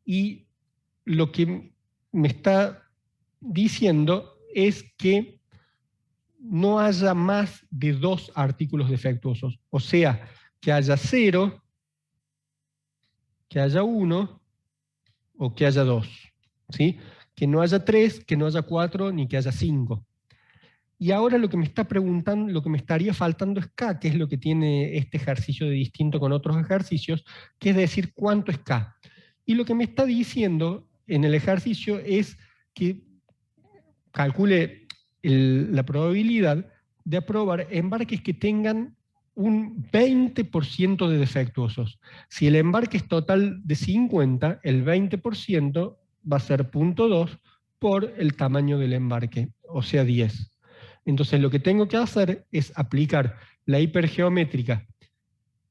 y lo que me está diciendo es que no haya más de 2 artículos defectuosos. O sea, que haya 0, que haya 1 o que haya 2. ¿Sí? Que no haya 3, que no haya 4, ni que haya 5. Y ahora lo que me está preguntando, lo que me estaría faltando es K, que es lo que tiene este ejercicio de distinto con otros ejercicios, que es decir, ¿cuánto es K? Y lo que me está diciendo en el ejercicio es que calcule la probabilidad de aprobar embarques que tengan un 20% de defectuosos. Si el embarque es total de 50, el 20% va a ser 0.2 por el tamaño del embarque, o sea 10. Entonces lo que tengo que hacer es aplicar la hipergeométrica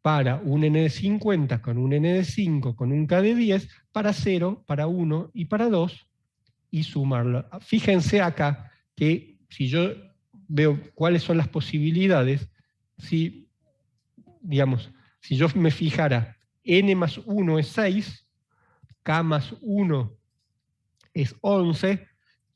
para un n de 50 con un n de 5 con un k de 10 para 0, para 1 y para 2 y sumarlo. Fíjense acá que si yo veo cuáles son las posibilidades, si, digamos, si yo me fijara n más 1 es 6, k más 1 es 11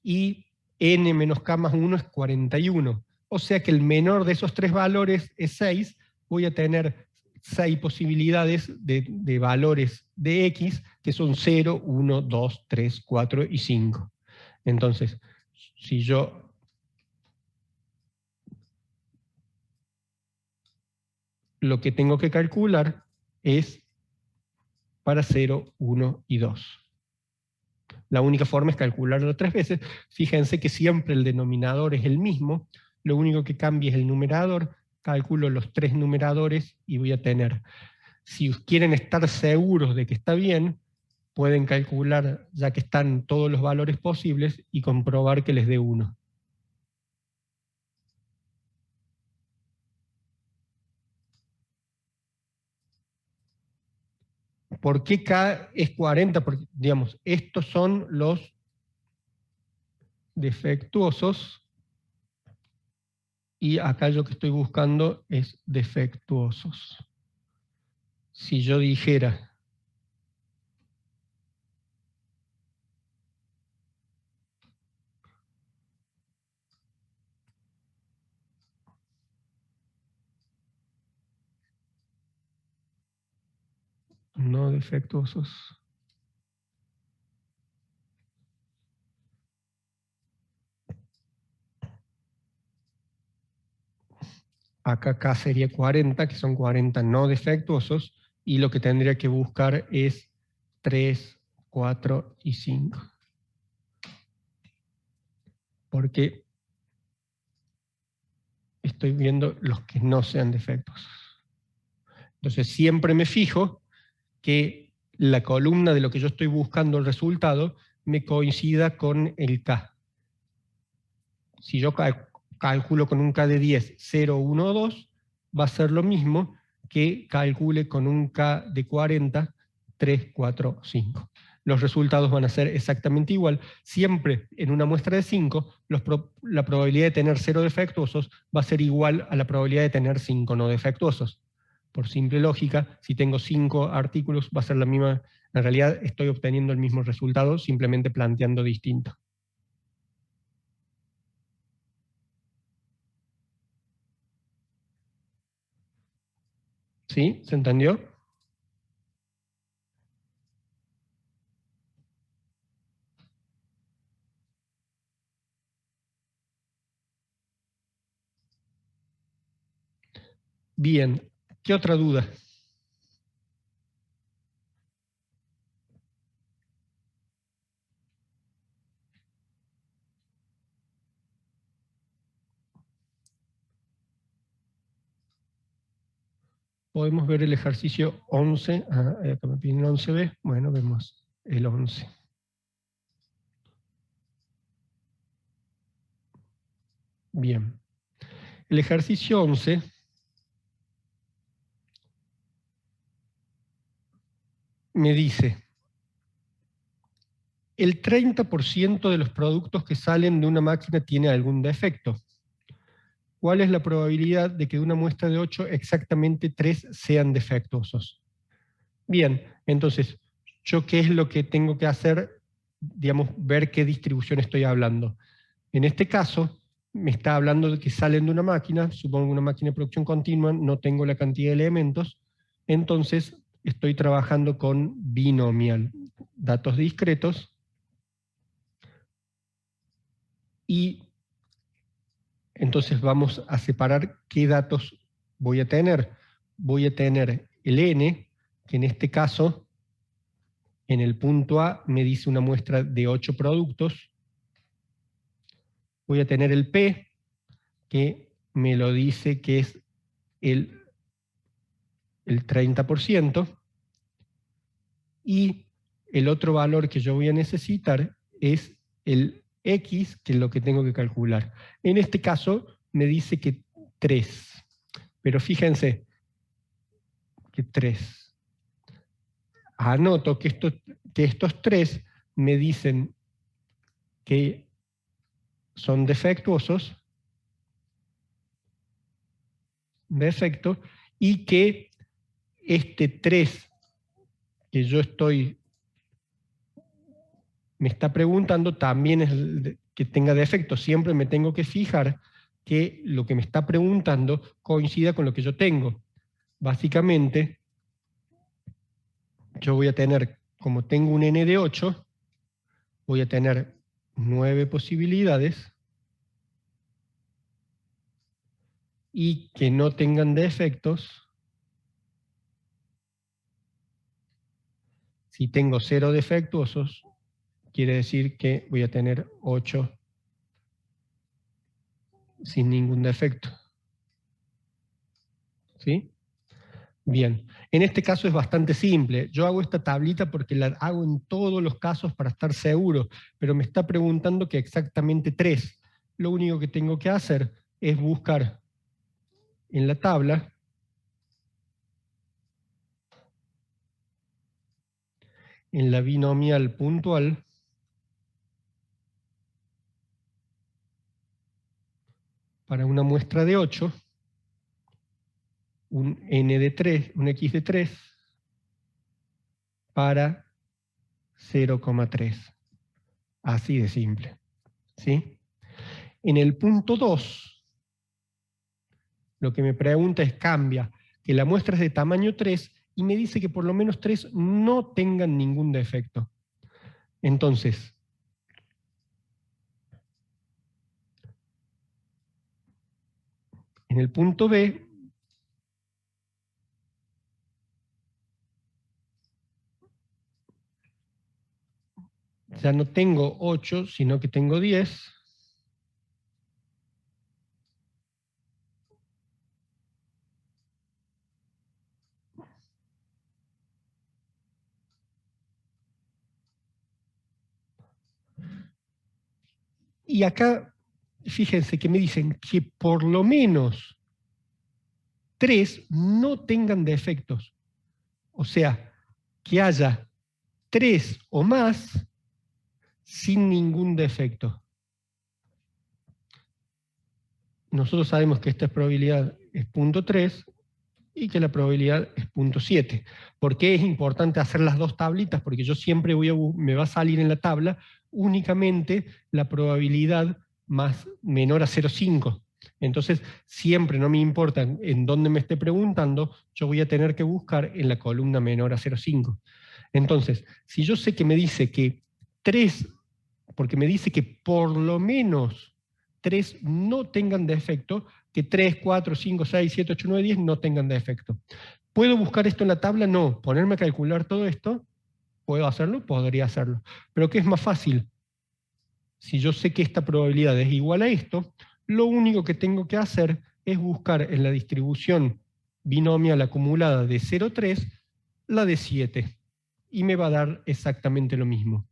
y n menos k más 1 es 41. O sea que el menor de esos 3 valores es 6, voy a tener 6 posibilidades de valores de x, que son 0, 1, 2, 3, 4 y 5. Entonces, si yo lo que tengo que calcular es para 0, 1 y 2. La única forma es calcularlo 3 veces. Fíjense que siempre el denominador es el mismo, lo único que cambia es el numerador. Calculo los 3 numeradores y voy a tener, si quieren estar seguros de que está bien, pueden calcular, ya que están todos los valores posibles, y comprobar que les dé 1. ¿Por qué K es 40? Porque, digamos, estos son los defectuosos y acá lo que estoy buscando es defectuosos. Si yo dijera no defectuosos, acá K sería 40, que son 40 no defectuosos, y lo que tendría que buscar es 3, 4 y 5. Porque estoy viendo los que no sean defectuosos. Entonces siempre me fijo que la columna de lo que yo estoy buscando el resultado me coincida con el K. Si yo calculo con un K de 10, 0, 1, 2, va a ser lo mismo que calcule con un K de 40, 3, 4, 5. Los resultados van a ser exactamente igual. Siempre en una muestra de 5, la probabilidad de tener 0 defectuosos va a ser igual a la probabilidad de tener 5 no defectuosos. Por simple lógica, si tengo 5 artículos va a ser la misma. En realidad estoy obteniendo el mismo resultado, simplemente planteando distinto. ¿Sí? ¿Se entendió? Bien. ¿Qué otra duda? Podemos ver el ejercicio 11. Acá me piden 11b. Bueno, vemos el 11. Bien. El ejercicio 11 me dice: el 30% de los productos que salen de una máquina tiene algún defecto. ¿cuál es la probabilidad de que de una muestra de 8 exactamente 3 sean defectuosos? Bien, entonces, ¿yo qué es lo que tengo que hacer? Digamos, ver qué distribución estoy hablando. En este caso, me está hablando de que salen de una máquina, supongo una máquina de producción continua, no tengo la cantidad de elementos, entonces estoy trabajando con binomial, datos discretos, y entonces vamos a separar qué datos voy a tener. Voy a tener el n, que en este caso, en el punto A, me dice una muestra de 8 productos. Voy a tener el p, que me lo dice que es el 30%, y el otro valor que yo voy a necesitar es el x, que es lo que tengo que calcular. En este caso me dice que 3, pero fíjense que 3. Anoto que estos 3 me dicen que son defectuosos, y que este 3 que me está preguntando también es que tenga defectos. Siempre me tengo que fijar que lo que me está preguntando coincida con lo que yo tengo. Básicamente, yo voy a tener, como tengo un n de 8, voy a tener 9 posibilidades y que no tengan defectos. Si tengo 0 defectuosos, quiere decir que voy a tener 8 sin ningún defecto. ¿Sí? Bien, en este caso es bastante simple. Yo hago esta tablita porque la hago en todos los casos para estar seguro, pero me está preguntando que exactamente 3. Lo único que tengo que hacer es buscar en la tabla en la binomial puntual para una muestra de 8, un n de 3, un x de 3 para 0,3. Así de simple. ¿Sí? En el punto 2, lo que me pregunta es cambia, que la muestra es de tamaño 3 y me dice que por lo menos 3 no tengan ningún defecto. Entonces, en el punto B, ya no tengo 8, sino que tengo 10. Y acá, fíjense que me dicen que por lo menos 3 no tengan defectos. O sea, que haya 3 o más sin ningún defecto. Nosotros sabemos que esta probabilidad es 0.3 y que la probabilidad es 0.7. ¿Por qué es importante hacer las dos tablitas? Porque yo siempre me va a salir en la tabla únicamente la probabilidad menor a 0,5. Entonces, siempre, no me importa en dónde me esté preguntando, yo voy a tener que buscar en la columna menor a 0,5. Entonces, si yo sé que me dice que 3, porque me dice que por lo menos 3 no tengan defecto, que 3, 4, 5, 6, 7, 8, 9, 10 no tengan defecto. ¿Puedo buscar esto en la tabla? No. ¿Ponerme a calcular todo esto? ¿Puedo hacerlo? Podría hacerlo. ¿Pero qué es más fácil? Si yo sé que esta probabilidad es igual a esto, lo único que tengo que hacer es buscar en la distribución binomial acumulada de 0,3 la de 7. Y me va a dar exactamente lo mismo.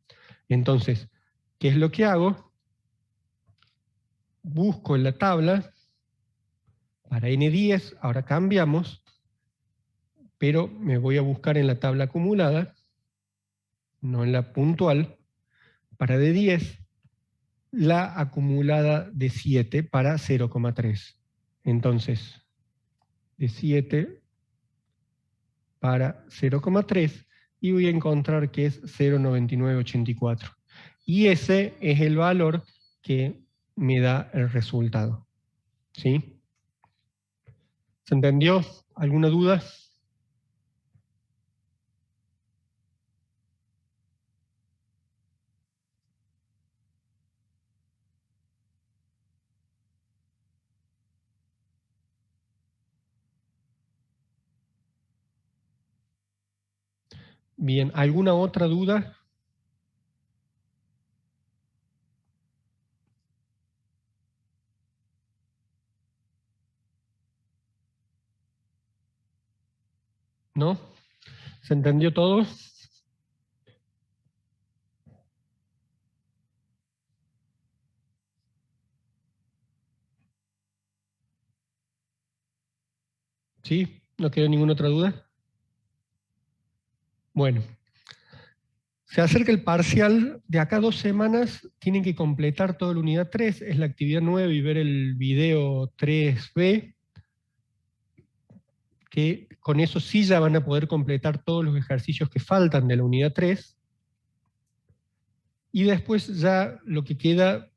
Entonces, ¿qué es lo que hago? Busco en la tabla, para N10, ahora cambiamos, pero me voy a buscar en la tabla acumulada, no en la puntual, para D10, la acumulada de 7 para 0,3. Entonces, de 7 para 0,3 y voy a encontrar que es 0,9984. Y ese es el valor que me da el resultado. ¿Sí? ¿Se entendió? ¿Alguna duda? Bien, ¿alguna otra duda? ¿No? ¿Se entendió todo? ¿Sí? ¿No quedó ninguna otra duda? Bueno, se acerca el parcial. De acá a 2 semanas tienen que completar toda la unidad 3, es la actividad 9 y ver el video 3B, que con eso sí ya van a poder completar todos los ejercicios que faltan de la unidad 3. Y después ya lo que queda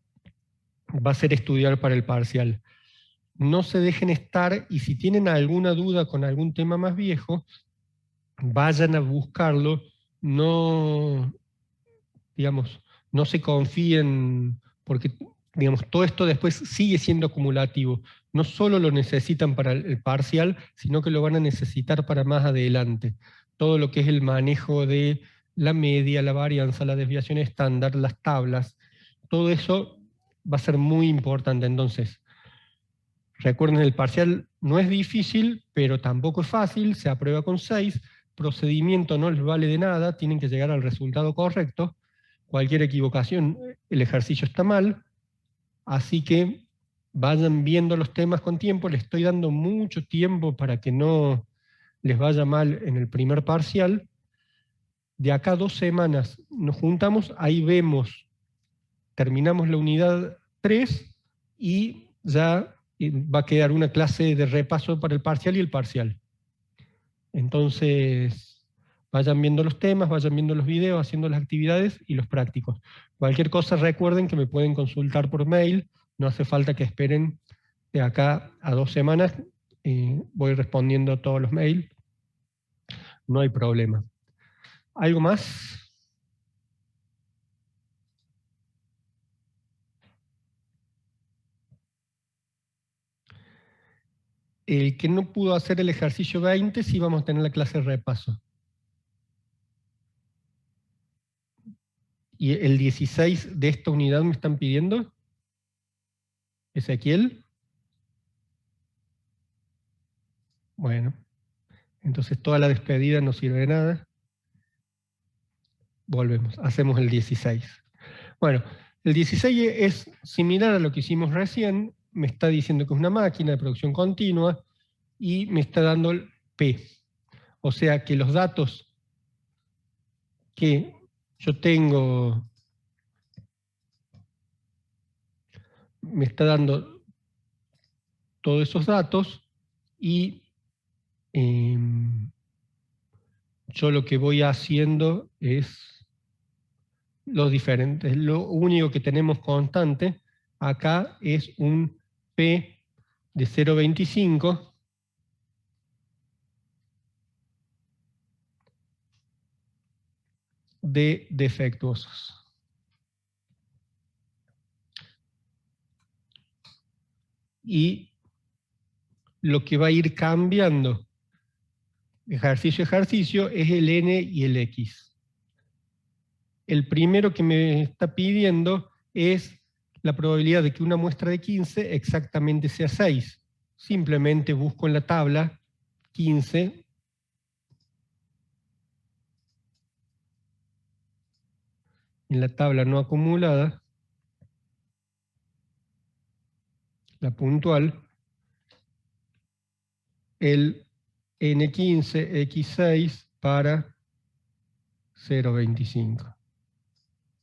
va a ser estudiar para el parcial. No se dejen estar, y si tienen alguna duda con algún tema más viejo, vayan a buscarlo. No, digamos, no se confíen, porque digamos, todo esto después sigue siendo acumulativo. No solo lo necesitan para el parcial, sino que lo van a necesitar para más adelante. Todo lo que es el manejo de la media, la varianza, la desviación estándar, las tablas, todo eso va a ser muy importante. Entonces, recuerden, el parcial no es difícil, pero tampoco es fácil, se aprueba con 6, procedimiento no les vale de nada, tienen que llegar al resultado correcto. Cualquier equivocación, el ejercicio está mal, así que vayan viendo los temas con tiempo. Les estoy dando mucho tiempo para que no les vaya mal en el primer parcial. De acá a 2 semanas nos juntamos, ahí vemos, terminamos la unidad 3 y ya va a quedar una clase de repaso para el parcial y el parcial. Entonces, vayan viendo los temas, vayan viendo los videos, haciendo las actividades y los prácticos. Cualquier cosa recuerden que me pueden consultar por mail, no hace falta que esperen de acá a 2 semanas, voy respondiendo a todos los mails, no hay problema. ¿Algo más? El que no pudo hacer el ejercicio 20, sí vamos a tener la clase de repaso. ¿Y el 16 de esta unidad me están pidiendo? ¿Ezequiel? Bueno, entonces toda la despedida no sirve de nada. Volvemos, hacemos el 16. Bueno, el 16 es similar a lo que hicimos recién, me está diciendo que es una máquina de producción continua y me está dando el P. O sea que los datos que yo tengo, me está dando todos esos datos y yo lo que voy haciendo es los diferentes. Lo único que tenemos constante acá es un P de 0,25 de defectuosos. Y lo que va a ir cambiando ejercicio a ejercicio es el N y el X. El primero que me está pidiendo es la probabilidad de que una muestra de 15 exactamente sea 6. Simplemente busco en la tabla 15 en la tabla no acumulada, la puntual, el N15 X6 para 0,25.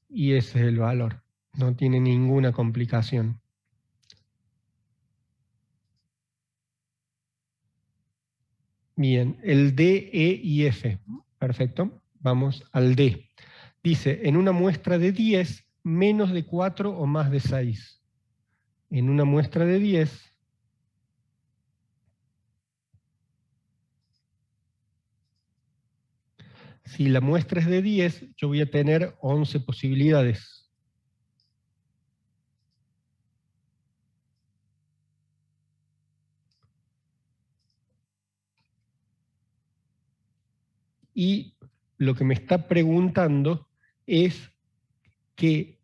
Y ese es el valor. No tiene ninguna complicación. Bien, el D, E y F. Perfecto. Vamos al D. Dice, en una muestra de 10, menos de 4 o más de 6. En una muestra de 10, si la muestra es de 10, yo voy a tener 11 posibilidades. Y lo que me está preguntando es que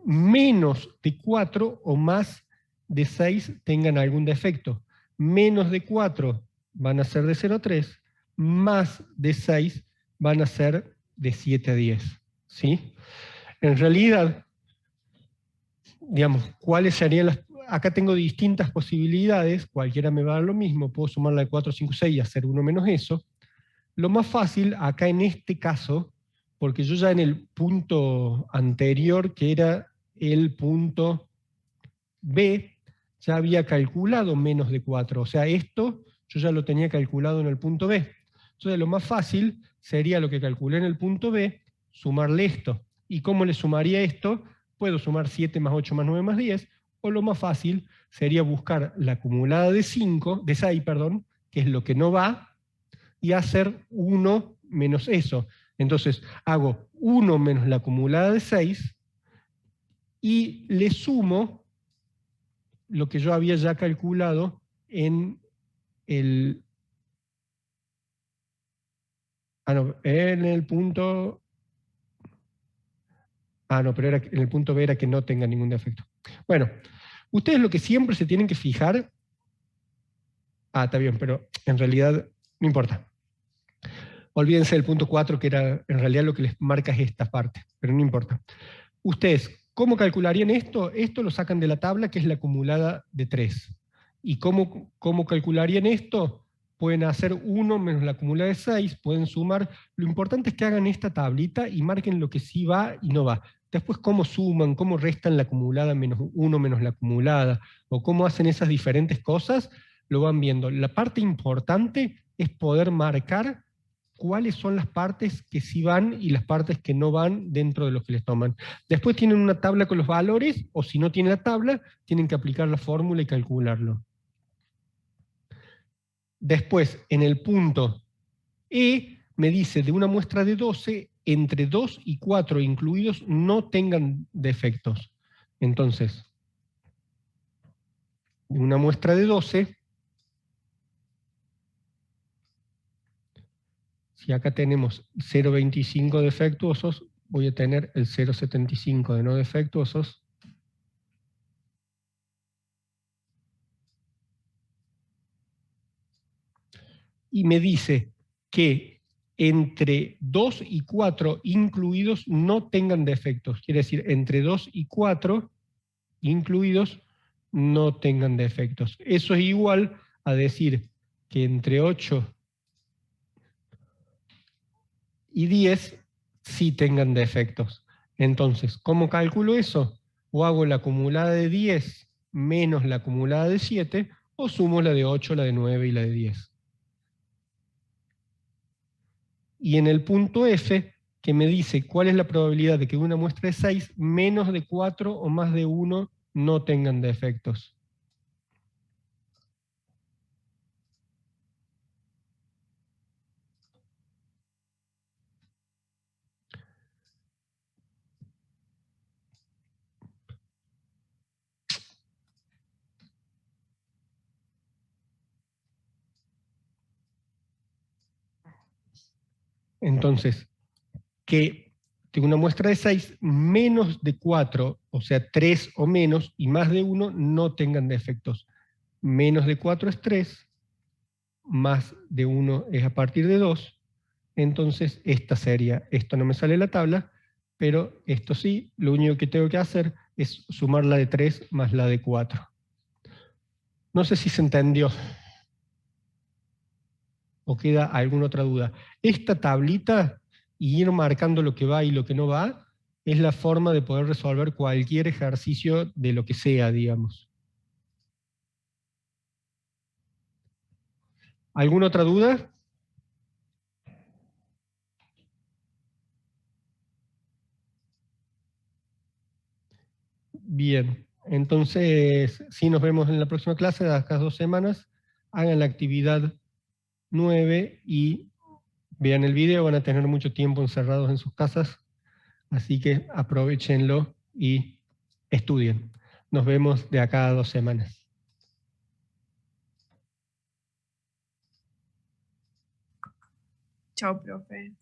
menos de 4 o más de 6 tengan algún defecto. Menos de 4 van a ser de 0 a 3, más de 6 van a ser de 7 a 10. ¿Sí? En realidad, digamos, ¿cuáles serían las...? Acá tengo distintas posibilidades, cualquiera me va a dar lo mismo, puedo sumar la de 4, 5, 6 y hacer 1 menos eso. Lo más fácil, acá en este caso, porque yo ya en el punto anterior, que era el punto B, ya había calculado menos de 4. O sea, esto yo ya lo tenía calculado en el punto B. Entonces lo más fácil sería lo que calculé en el punto B, sumarle esto. ¿Y cómo le sumaría esto? Puedo sumar 7 más 8 más 9 más 10, o lo más fácil sería buscar la acumulada de 5, de 6, perdón, que es lo que no va, y hacer 1 menos eso. Entonces hago 1 menos la acumulada de 6 y le sumo lo que yo había ya calculado en el... en el punto... pero en el punto B era que no tenga ningún defecto. Bueno, ustedes lo que siempre se tienen que fijar... está bien, pero en realidad no importa. Olvídense del punto 4, que era en realidad lo que les marca es esta parte, pero no importa. Ustedes, ¿cómo calcularían esto? Esto lo sacan de la tabla, que es la acumulada de 3. ¿Y cómo calcularían esto? Pueden hacer 1 menos la acumulada de 6, pueden sumar. Lo importante es que hagan esta tablita y marquen lo que sí va y no va. Después, cómo suman, cómo restan la acumulada menos 1 menos la acumulada, o cómo hacen esas diferentes cosas, lo van viendo. La parte importante es poder marcar cuáles son las partes que sí van y las partes que no van dentro de lo que les toman. Después tienen una tabla con los valores, o si no tienen la tabla, tienen que aplicar la fórmula y calcularlo. Después, en el punto E, me dice de una muestra de 12, entre 2 y 4 incluidos no tengan defectos. Entonces, de una muestra de 12, si acá tenemos 0,25 defectuosos, voy a tener el 0,75 de no defectuosos. Y me dice que entre 2 y 4 incluidos no tengan defectos. Quiere decir, entre 2 y 4 incluidos no tengan defectos. Eso es igual a decir que entre 8 y 10 sí tengan defectos. Entonces, ¿cómo calculo eso? O hago la acumulada de 10 menos la acumulada de 7, o sumo la de 8, la de 9 y la de 10. Y en el punto F, que me dice cuál es la probabilidad de que una muestra de 6, menos de 4 o más de 1 no tengan defectos. Entonces, que una muestra de 6, menos de 4, o sea 3 o menos, y más de 1 no tengan defectos. Menos de 4 es 3, más de 1 es a partir de 2, entonces esta sería, esto no me sale en la tabla, pero esto sí, lo único que tengo que hacer es sumar la de 3 más la de 4. No sé si se entendió o queda alguna otra duda. Esta tablita, y ir marcando lo que va y lo que no va, es la forma de poder resolver cualquier ejercicio de lo que sea, digamos. ¿Alguna otra duda? Bien, entonces, si nos vemos en la próxima clase, de acá 2 semanas, hagan la actividad 9 y vean el video, van a tener mucho tiempo encerrados en sus casas, así que aprovechenlo y estudien. Nos vemos de acá a 2 semanas. Chao, profe.